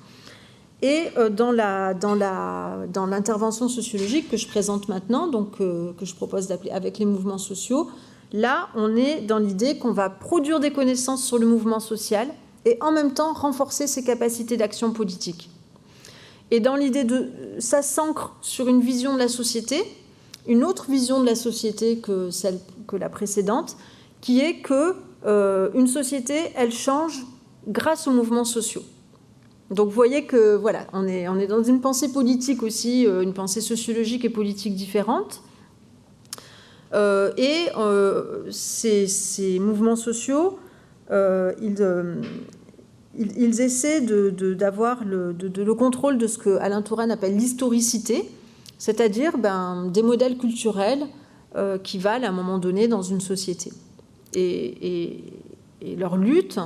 Et dans l'intervention sociologique que je présente maintenant, donc que je propose d'appeler avec les mouvements sociaux, là, on est dans l'idée qu'on va produire des connaissances sur le mouvement social et en même temps renforcer ses capacités d'action politique. Et dans l'idée ça s'ancre sur une vision de la société, une autre vision de la société que celle que la précédente, qui est que une société, elle change grâce aux mouvements sociaux. Donc vous voyez que voilà, on est dans une pensée politique aussi, une pensée sociologique et politique différente. Ces mouvements sociaux, ils essaient d'avoir le contrôle de ce que Alain Touraine appelle l'historicité, c'est-à-dire des modèles culturels qui valent à un moment donné dans une société. Et leur lutte,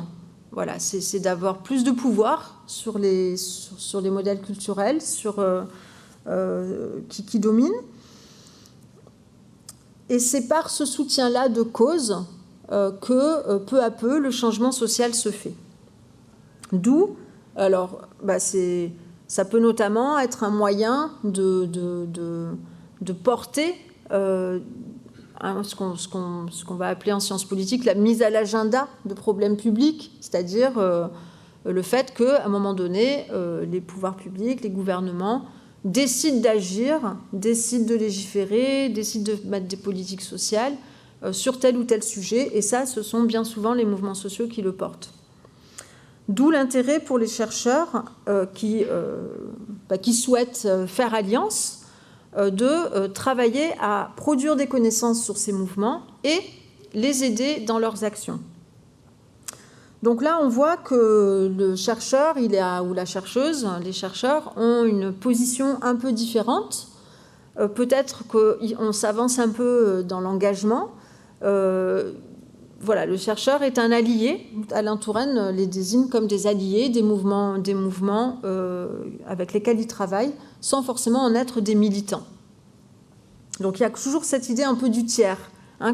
voilà, c'est d'avoir plus de pouvoir sur les modèles culturels qui dominent. Et c'est par ce soutien-là de cause que, peu à peu, le changement social se fait. D'où, alors, ça peut notamment être un moyen de porter ce qu'on va appeler en sciences politiques la mise à l'agenda de problèmes publics, c'est-à-dire le fait qu'à un moment donné, les pouvoirs publics, les gouvernements décident d'agir, décident de légiférer, décident de mettre des politiques sociales sur tel ou tel sujet, et ça, ce sont bien souvent les mouvements sociaux qui le portent. D'où l'intérêt pour les chercheurs qui souhaitent faire alliance de travailler à produire des connaissances sur ces mouvements et les aider dans leurs actions. Donc là, on voit que le chercheur ou la chercheuse, les chercheurs ont une position un peu différente. Peut-être qu'on s'avance un peu dans l'engagement. Voilà, le chercheur est un allié. Alain Touraine les désigne comme des alliés, des mouvements avec lesquels il travaille, sans forcément en être des militants. Donc il y a toujours cette idée un peu du tiers,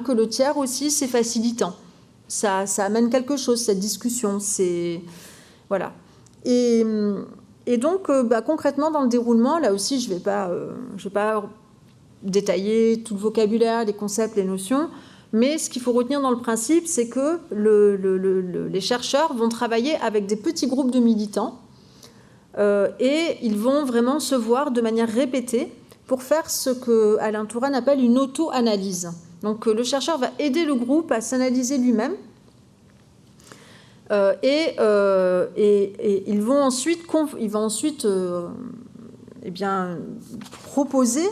que le tiers aussi, c'est facilitant. Ça amène quelque chose, cette discussion. Voilà. Et donc, concrètement, dans le déroulement, là aussi, je vais pas détailler tout le vocabulaire, les concepts, les notions. Mais ce qu'il faut retenir dans le principe, c'est que les chercheurs vont travailler avec des petits groupes de militants et ils vont vraiment se voir de manière répétée pour faire ce que Alain Touraine appelle une auto-analyse. Donc le chercheur va aider le groupe à s'analyser lui-même et il va ensuite proposer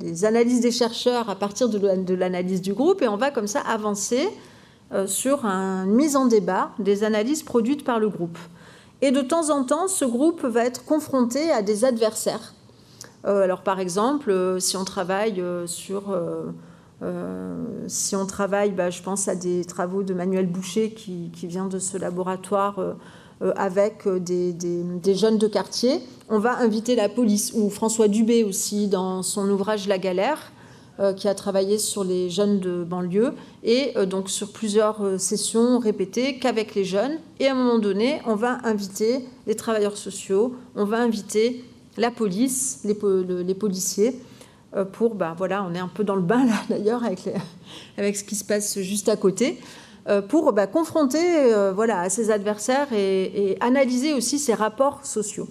les analyses des chercheurs à partir de l'analyse du groupe, et on va comme ça avancer sur une mise en débat des analyses produites par le groupe. Et de temps en temps, ce groupe va être confronté à des adversaires Alors par exemple, si on travaille je pense à des travaux de Manuel Boucher qui vient de ce laboratoire avec des jeunes de quartier, on va inviter la police, ou François Dubé aussi dans son ouvrage La Galère, qui a travaillé sur les jeunes de banlieue, et donc sur plusieurs sessions répétées qu'avec les jeunes, et à un moment donné, on va inviter les travailleurs sociaux, on va inviter la police, les policiers, pour, on est un peu dans le bain là d'ailleurs avec ce qui se passe juste à côté, pour confronter à ses adversaires et analyser aussi ses rapports sociaux.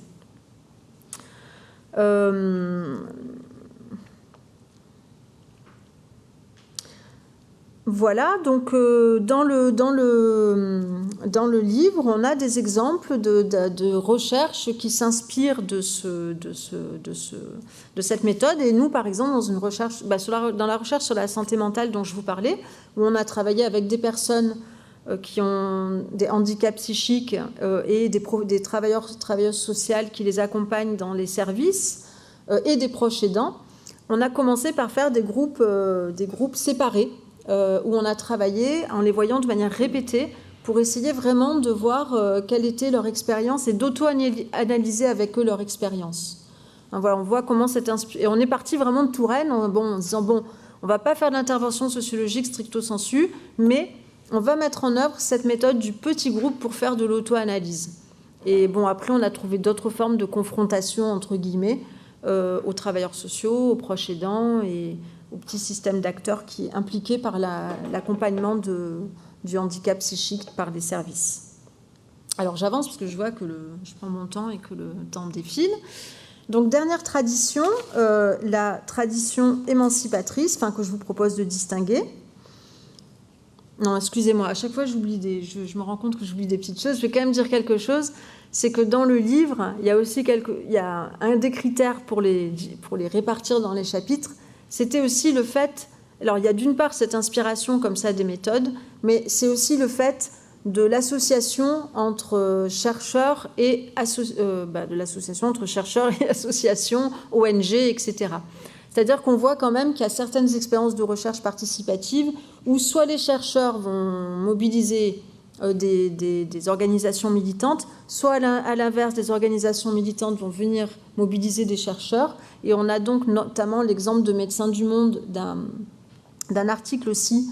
Voilà, donc dans le livre, on a des exemples de recherches qui s'inspirent de cette méthode. Et nous, par exemple, dans une recherche, dans la recherche sur la santé mentale dont je vous parlais, où on a travaillé avec des personnes qui ont des handicaps psychiques et des travailleuses sociales qui les accompagnent dans les services et des proches aidants, on a commencé par faire des groupes séparés, où on a travaillé en les voyant de manière répétée pour essayer vraiment de voir quelle était leur expérience et d'auto-analyser avec eux leur expérience. Voilà, on voit comment cette et on est parti vraiment de Touraine en disant on va pas faire d'intervention sociologique stricto sensu, mais on va mettre en œuvre cette méthode du petit groupe pour faire de l'auto-analyse. Et après on a trouvé d'autres formes de confrontation entre guillemets aux travailleurs sociaux, aux proches aidants et au petit système d'acteurs qui est impliqué par l'accompagnement du handicap psychique par les services. Alors j'avance parce que je vois que je prends mon temps et que le temps défile. Donc dernière tradition, la tradition émancipatrice, que je vous propose de distinguer. Non, excusez-moi, à chaque fois je me rends compte que j'oublie des petites choses. Je vais quand même dire quelque chose, c'est que dans le livre, il y a aussi un des critères pour les répartir dans les chapitres. C'était aussi le fait, alors il y a d'une part cette inspiration comme ça des méthodes, mais c'est aussi le fait de l'association entre chercheurs et associations, ONG, etc. C'est-à-dire qu'on voit quand même qu'il y a certaines expériences de recherche participative où soit les chercheurs vont mobiliser des organisations militantes, soit à l'inverse, des organisations militantes vont venir mobiliser des chercheurs. Et on a donc notamment l'exemple de Médecins du Monde d'un article aussi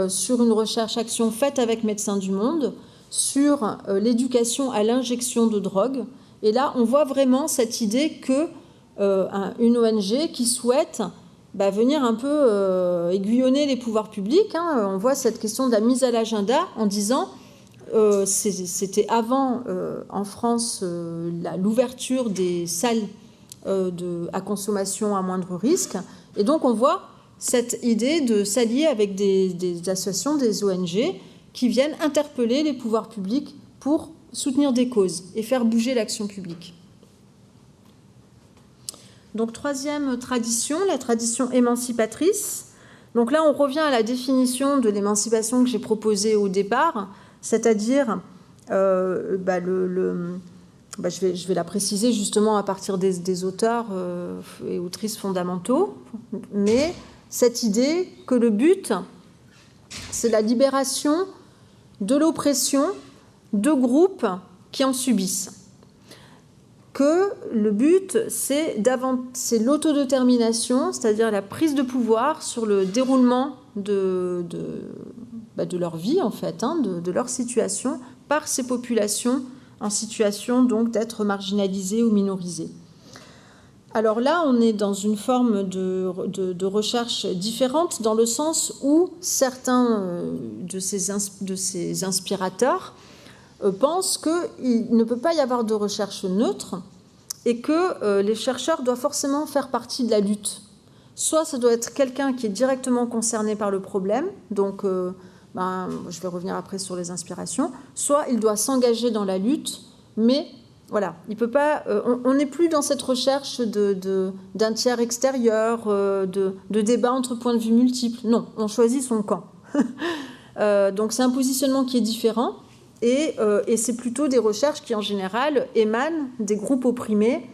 sur une recherche-action faite avec Médecins du Monde sur l'éducation à l'injection de drogue. Et là, on voit vraiment cette idée qu'une ONG qui souhaite venir un peu aiguillonner les pouvoirs publics. On voit cette question de la mise à l'agenda en disant... c'était avant en France l'ouverture des salles à consommation à moindre risque, et donc on voit cette idée de s'allier avec des associations, des ONG qui viennent interpeller les pouvoirs publics pour soutenir des causes et faire bouger l'action publique. Donc troisième tradition, la tradition émancipatrice. Donc là on revient à la définition de l'émancipation que j'ai proposée au départ. C'est-à-dire, je vais la préciser justement à partir des auteurs et autrices fondamentaux, mais cette idée que le but, c'est la libération de l'oppression de groupes qui en subissent. Que le but, c'est l'autodétermination, c'est-à-dire la prise de pouvoir sur le déroulement de leur vie, en fait, de leur situation, par ces populations en situation donc d'être marginalisées ou minorisées. Alors là, on est dans une forme de recherche différente, dans le sens où certains de ces inspirateurs pensent qu'il ne peut pas y avoir de recherche neutre et que les chercheurs doivent forcément faire partie de la lutte. Soit ça doit être quelqu'un qui est directement concerné par le problème, donc je vais revenir après sur les inspirations, soit il doit s'engager dans la lutte, mais voilà, il peut pas. On n'est plus dans cette recherche d'un tiers extérieur, de débat entre points de vue multiples. Non, on choisit son camp. Donc c'est un positionnement qui est différent, et c'est plutôt des recherches qui en général émanent des groupes opprimés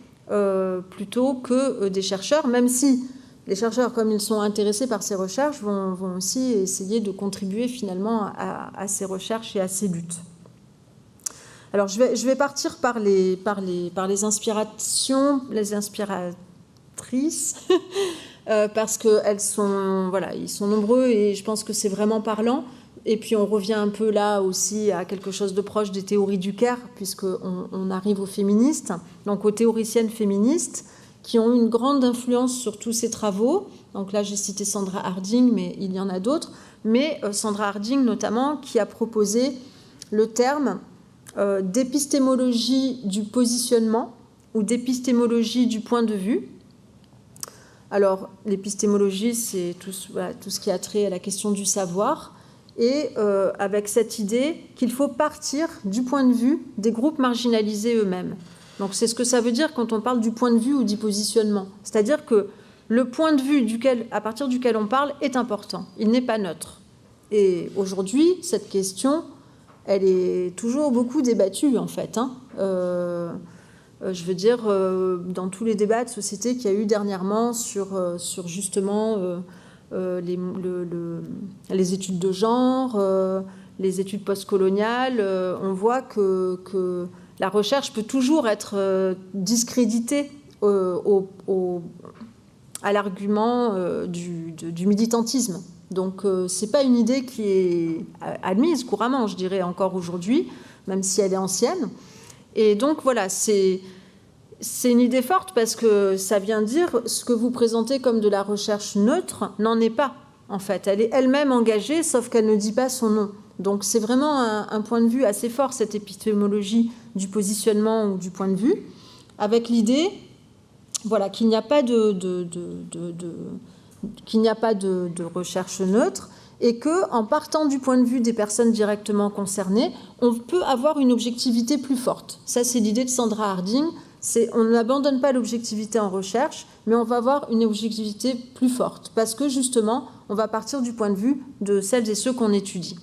plutôt que des chercheurs, même si les chercheurs, comme ils sont intéressés par ces recherches, vont aussi essayer de contribuer finalement à ces recherches et à ces luttes. Alors, je vais partir par les inspirations, les inspiratrices, parce qu'ils sont nombreux et je pense que c'est vraiment parlant. Et puis, on revient un peu là aussi à quelque chose de proche des théories du Caire, puisqu'on arrive aux féministes, donc aux théoriciennes féministes, qui ont une grande influence sur tous ces travaux. Donc là, j'ai cité Sandra Harding, mais il y en a d'autres. Mais Sandra Harding, notamment, qui a proposé le terme d'épistémologie du positionnement ou d'épistémologie du point de vue. Alors, l'épistémologie, c'est tout ce qui a trait à la question du savoir, et avec cette idée qu'il faut partir du point de vue des groupes marginalisés eux-mêmes. Donc, c'est ce que ça veut dire quand on parle du point de vue ou du positionnement. C'est-à-dire que le point de vue à partir duquel on parle est important. Il n'est pas neutre. Et aujourd'hui, cette question, elle est toujours beaucoup débattue, en fait. Je veux dire, dans tous les débats de société qu'il y a eu dernièrement sur justement les études de genre, les études postcoloniales, on voit que la recherche peut toujours être discréditée à l'argument du militantisme. Donc, ce n'est pas une idée qui est admise couramment, je dirais, encore aujourd'hui, même si elle est ancienne. Et donc, voilà, c'est une idée forte parce que ça vient dire ce que vous présentez comme de la recherche neutre n'en est pas, en fait. Elle est elle-même engagée, sauf qu'elle ne dit pas son nom. Donc, c'est vraiment un point de vue assez fort, cette épistémologie du positionnement ou du point de vue, avec l'idée qu'il n'y a pas de recherche neutre et qu'en partant du point de vue des personnes directement concernées, on peut avoir une objectivité plus forte. Ça, c'est l'idée de Sandra Harding. On n'abandonne pas l'objectivité en recherche, mais on va avoir une objectivité plus forte parce que, justement, on va partir du point de vue de celles et ceux qu'on étudie.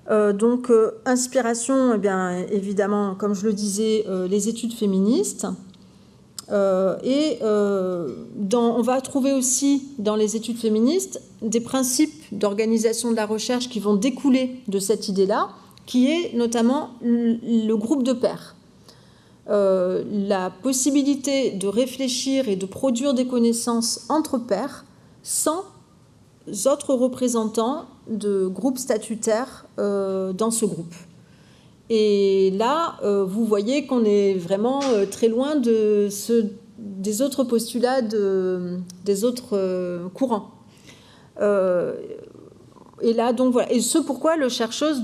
Donc, inspiration, eh bien, évidemment, comme je le disais, les études féministes. On va trouver aussi dans les études féministes des principes d'organisation de la recherche qui vont découler de cette idée-là, qui est notamment le groupe de pairs. La possibilité de réfléchir et de produire des connaissances entre pairs sans autres représentants de groupes statutaires dans ce groupe. Et là, vous voyez qu'on est vraiment très loin des autres postulats des autres courants. Et là, donc voilà. Et ce pourquoi la chercheuse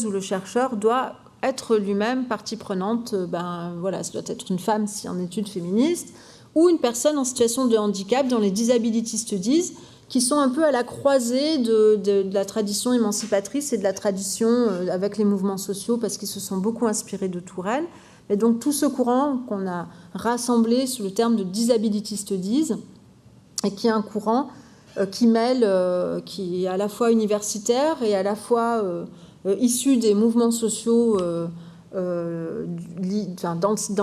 ou le chercheur doit être lui-même partie prenante. Ça doit être une femme si en études féministes, ou une personne en situation de handicap dans les disability studies, qui sont un peu à la croisée de la tradition émancipatrice et de la tradition avec les mouvements sociaux, parce qu'ils se sont beaucoup inspirés de Touraine. Et donc tout ce courant qu'on a rassemblé sous le terme de disability studies, et qui est un courant qui mêle, qui est à la fois universitaire et à la fois issu des mouvements sociaux dans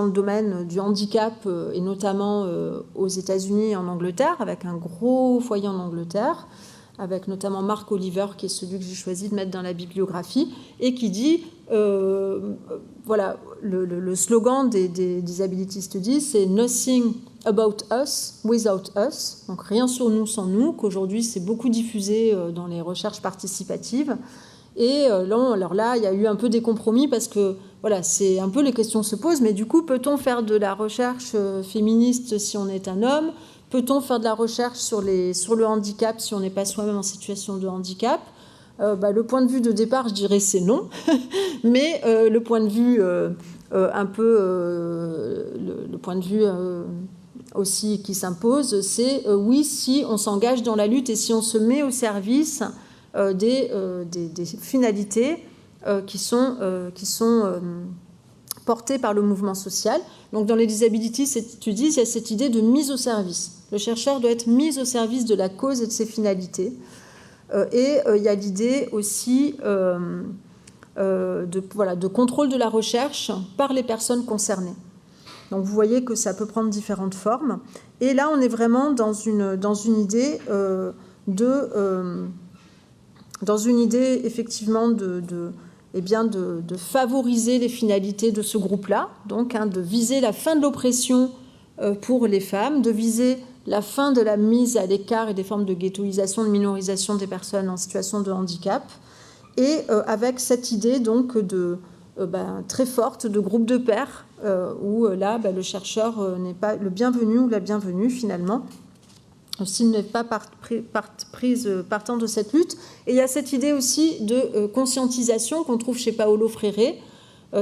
le domaine du handicap, et notamment aux États-Unis et en Angleterre, avec un gros foyer en Angleterre, avec notamment Mark Oliver, qui est celui que j'ai choisi de mettre dans la bibliographie, et qui dit, le slogan des Disability Studies, c'est « Nothing about us without us », donc rien sur nous sans nous, qu'aujourd'hui c'est beaucoup diffusé dans les recherches participatives. Et alors là, il y a eu un peu des compromis parce que, c'est un peu les questions se posent, mais du coup, peut-on faire de la recherche féministe si on est un homme ? Peut-on faire de la recherche sur le handicap si on n'est pas soi-même en situation de handicap ? Le point de vue de départ, je dirais c'est non, mais le point de vue le point de vue aussi qui s'impose, c'est oui, si on s'engage dans la lutte et si on se met au service des finalités qui sont portées par le mouvement social. Donc dans les disability studies, il y a cette idée de mise au service. Le chercheur doit être mis au service de la cause et de ses finalités. Et il y a l'idée aussi de contrôle de la recherche par les personnes concernées. Donc vous voyez que ça peut prendre différentes formes. Et là, on est vraiment dans une idée effectivement de favoriser les finalités de ce groupe-là, donc de viser la fin de l'oppression pour les femmes, de viser la fin de la mise à l'écart et des formes de ghettoisation, de minorisation des personnes en situation de handicap, et avec cette idée donc très forte de groupe de pairs, où là, le chercheur n'est pas le bienvenu ou la bienvenue finalement, s'il n'est pas partant de cette lutte. Et il y a cette idée aussi de conscientisation qu'on trouve chez Paulo Freire,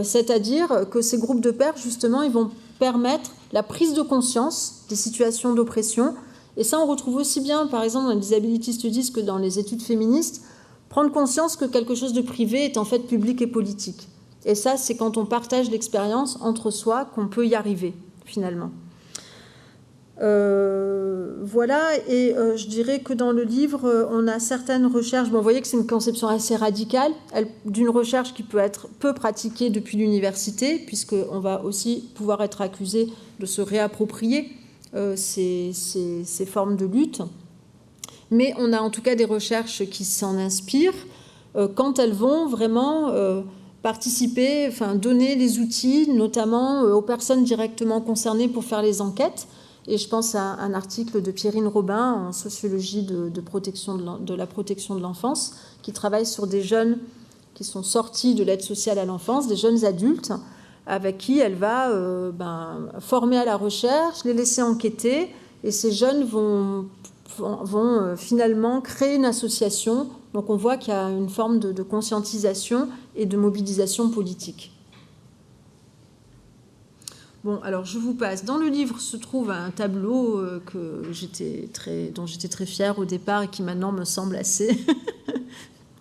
c'est-à-dire que ces groupes de pairs, justement, ils vont permettre la prise de conscience des situations d'oppression. Et ça, on retrouve aussi bien, par exemple, dans les Disability Studies que dans les études féministes, prendre conscience que quelque chose de privé est en fait public et politique. Et ça, c'est quand on partage l'expérience entre soi qu'on peut y arriver, finalement. Voilà, et je dirais que dans le livre, on a certaines recherches. Bon, vous voyez que c'est une conception assez radicale, d'une recherche qui peut être peu pratiquée depuis l'université, puisqu'on va aussi pouvoir être accusé de se réapproprier ces formes de lutte. Mais on a en tout cas des recherches qui s'en inspirent quand elles vont vraiment participer, donner les outils, notamment aux personnes directement concernées pour faire les enquêtes. Et je pense à un article de Pierrine Robin en sociologie de la protection de l'enfance, qui travaille sur des jeunes qui sont sortis de l'aide sociale à l'enfance, des jeunes adultes, avec qui elle va former à la recherche, les laisser enquêter, et ces jeunes vont finalement créer une association. Donc on voit qu'il y a une forme de conscientisation et de mobilisation politique. Bon, alors je vous passe. Dans le livre se trouve un tableau dont j'étais très fière au départ et qui maintenant me semble assez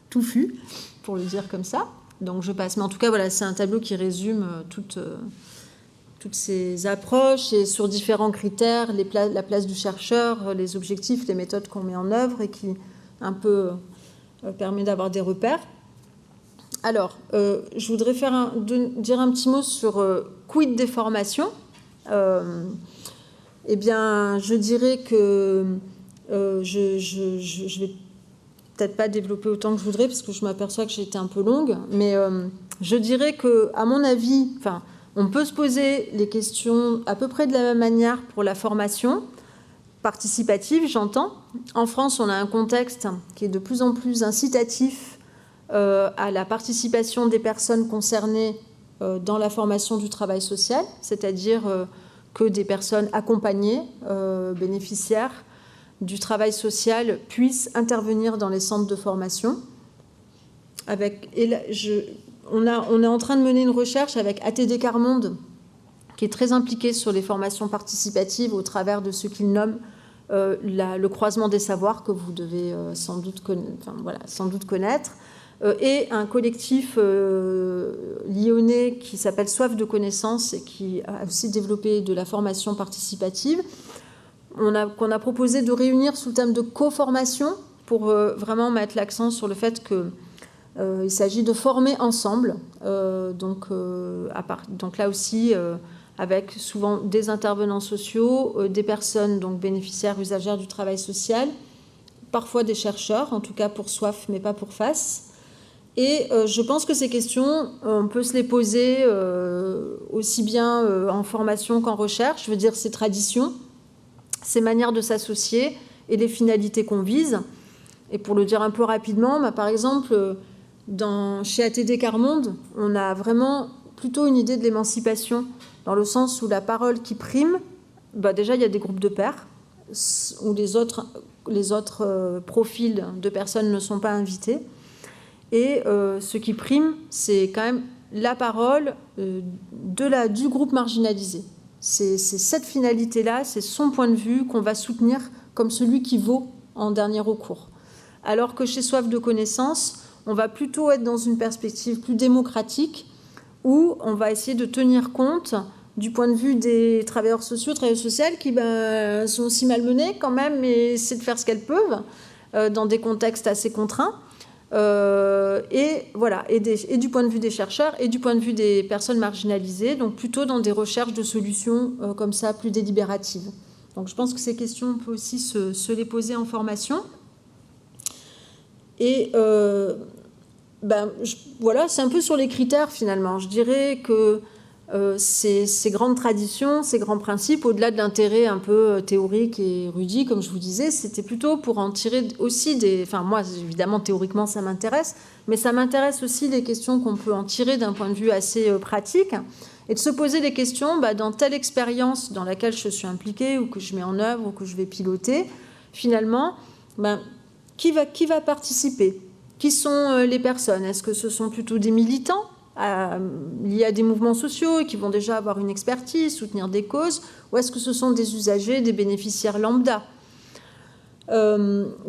touffu, pour le dire comme ça. Donc je passe. Mais en tout cas, voilà, c'est un tableau qui résume toutes ces approches et sur différents critères, la place du chercheur, les objectifs, les méthodes qu'on met en œuvre et qui un peu permet d'avoir des repères. Alors, je voudrais dire un petit mot sur quid des formations. Eh bien, je dirais que je vais peut-être pas développer autant que je voudrais parce que je m'aperçois que j'ai été un peu longue, mais je dirais que, à mon avis, on peut se poser les questions à peu près de la même manière pour la formation participative, j'entends. En France, on a un contexte qui est de plus en plus incitatif à la participation des personnes concernées dans la formation du travail social, c'est-à-dire que des personnes accompagnées, bénéficiaires du travail social, puissent intervenir dans les centres de formation. On est en train de mener une recherche avec ATD Quart Monde, qui est très impliqué sur les formations participatives au travers de ce qu'il nomme le croisement des savoirs, que vous devez sans doute connaître, et un collectif lyonnais qui s'appelle Soif de connaissances et qui a aussi développé de la formation participative, qu'on a proposé de réunir sous le thème de co-formation pour vraiment mettre l'accent sur le fait qu'il s'agit de former ensemble, donc là aussi avec souvent des intervenants sociaux, des personnes donc bénéficiaires, usagères du travail social, parfois des chercheurs, en tout cas pour Soif mais pas pour FACE. Et je pense que ces questions, on peut se les poser aussi bien en formation qu'en recherche. Je veux dire, ces traditions, ces manières de s'associer et les finalités qu'on vise. Et pour le dire un peu rapidement, par exemple, chez ATD Quart Monde, on a vraiment plutôt une idée de l'émancipation, dans le sens où la parole qui prime, déjà il y a des groupes de pairs, où les autres profils de personnes ne sont pas invités. Et ce qui prime, c'est quand même la parole du groupe marginalisé. C'est cette finalité-là, c'est son point de vue qu'on va soutenir comme celui qui vaut en dernier recours. Alors que chez Soif de connaissances, on va plutôt être dans une perspective plus démocratique où on va essayer de tenir compte du point de vue des travailleurs sociaux, travailleuses sociales qui sont aussi malmenés quand même, mais essaient de faire ce qu'elles peuvent dans des contextes assez contraints. et voilà, et du point de vue des chercheurs et du point de vue des personnes marginalisées, donc plutôt dans des recherches de solutions comme ça, plus délibératives. Donc je pense que ces questions, on peut aussi se les poser en formation. Et voilà, c'est un peu sur les critères finalement. Je dirais que ces grandes traditions, ces grands principes, au-delà de l'intérêt un peu théorique et érudit, comme je vous disais, c'était plutôt pour en tirer aussi des... Enfin, moi, évidemment, théoriquement, ça m'intéresse, mais ça m'intéresse aussi les questions qu'on peut en tirer d'un point de vue assez pratique, et de se poser des questions dans telle expérience dans laquelle je suis impliquée, ou que je mets en œuvre, ou que je vais piloter, finalement, qui va participer? Qui sont les personnes? Est-ce que ce sont plutôt des militants liés à des mouvements sociaux et qui vont déjà avoir une expertise, soutenir des causes, ou est-ce que ce sont des usagers, des bénéficiaires lambda?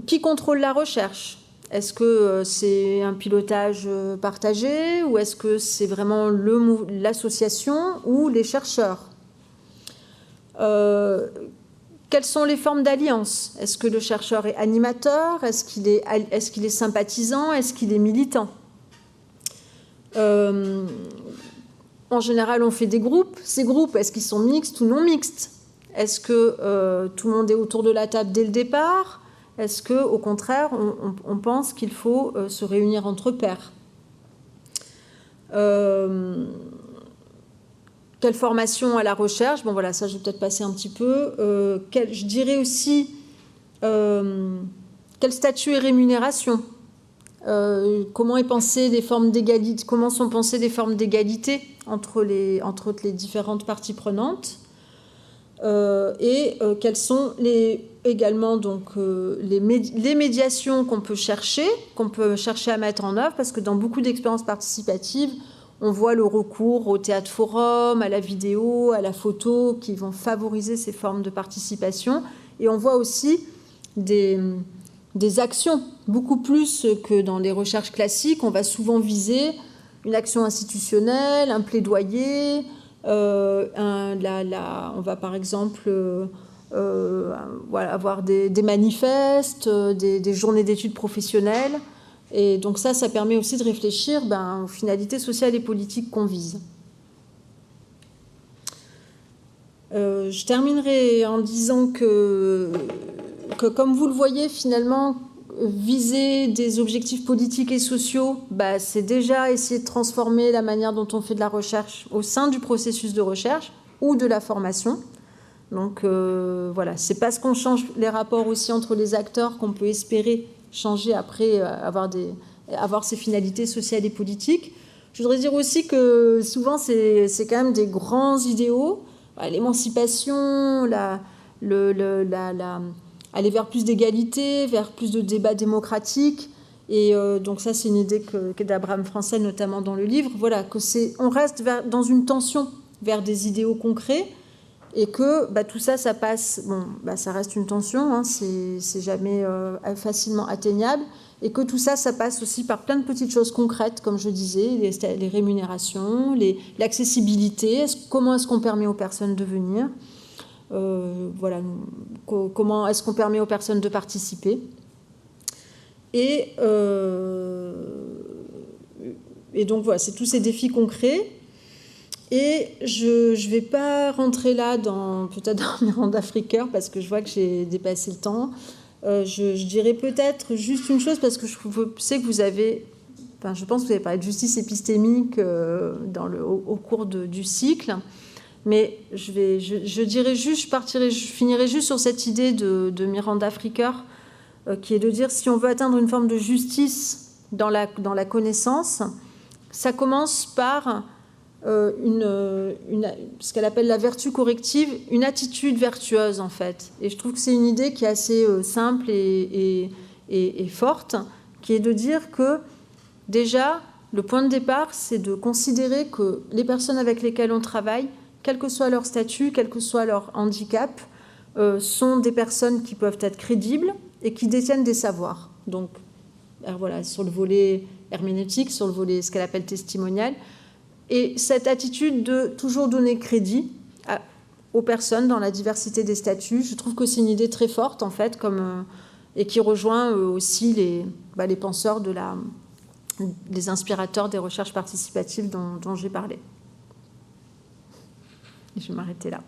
Qui contrôle la recherche? Est-ce que c'est un pilotage partagé, ou est-ce que c'est vraiment l'association ou les chercheurs? Quelles sont les formes d'alliance? Est-ce que le chercheur est animateur? Est-ce qu'il est sympathisant? Est-ce qu'il est militant? En général, on fait des groupes. Ces groupes, est-ce qu'ils sont mixtes ou non mixtes? Est-ce que tout le monde est autour de la table dès le départ? Est-ce qu'au contraire, on pense qu'il faut se réunir entre pairs? Quelle formation à la recherche? Bon, voilà, ça, je vais peut-être passer un petit peu. Je dirais aussi, quel statut et rémunération? Comment sont pensées les formes d'égalité entre les différentes parties prenantes? Quelles sont également donc, les médiations qu'on peut chercher à mettre en œuvre, parce que dans beaucoup d'expériences participatives, on voit le recours au théâtre forum, à la vidéo, à la photo, qui vont favoriser ces formes de participation. Et on voit aussi des actions, beaucoup plus que dans les recherches classiques. On va souvent viser une action institutionnelle, un plaidoyer. On va par exemple avoir des manifestes, des journées d'études professionnelles. Et donc ça permet aussi de réfléchir aux finalités sociales et politiques qu'on vise. Je terminerai en disant que comme vous le voyez, finalement, viser des objectifs politiques et sociaux, c'est déjà essayer de transformer la manière dont on fait de la recherche au sein du processus de recherche ou de la formation. Donc voilà, c'est parce qu'on change les rapports aussi entre les acteurs qu'on peut espérer changer après, avoir ces finalités sociales et politiques. Je voudrais dire aussi que souvent, c'est quand même des grands idéaux. L'émancipation, aller vers plus d'égalité, vers plus de débats démocratiques. Et donc ça, c'est une idée d'Abraham Francel, notamment dans le livre. Voilà, on reste dans une tension vers des idéaux concrets, et que tout ça, ça passe... ça reste une tension, hein, c'est jamais facilement atteignable, et que tout ça, ça passe aussi par plein de petites choses concrètes, comme je disais, les rémunérations, l'accessibilité, comment est-ce qu'on permet aux personnes de venir, voilà, comment est-ce qu'on permet aux personnes de participer. Et donc voilà, c'est tous ces défis concrets. Et je ne vais pas rentrer là peut-être dans Miranda Fricker, parce que je vois que j'ai dépassé le temps. Je dirais peut-être juste une chose, parce que je sais que vous avez... je pense que vous avez parlé de justice épistémique au cours du cycle. Mais je finirai juste sur cette idée de Miranda Fricker, qui est de dire, si on veut atteindre une forme de justice dans la connaissance, ça commence par ce qu'elle appelle la vertu corrective, une attitude vertueuse en fait. Et je trouve que c'est une idée qui est assez simple et forte, qui est de dire que déjà, le point de départ, c'est de considérer que les personnes avec lesquelles on travaille, quel que soit leur statut, quel que soit leur handicap, sont des personnes qui peuvent être crédibles et qui détiennent des savoirs. Donc, voilà, sur le volet herméneutique, sur le volet, ce qu'elle appelle testimonial. Et cette attitude de toujours donner crédit aux personnes dans la diversité des statuts, je trouve que c'est une idée très forte, en fait, comme et qui rejoint aussi les penseurs les inspirateurs des recherches participatives dont j'ai parlé. Et je vais m'arrêter là.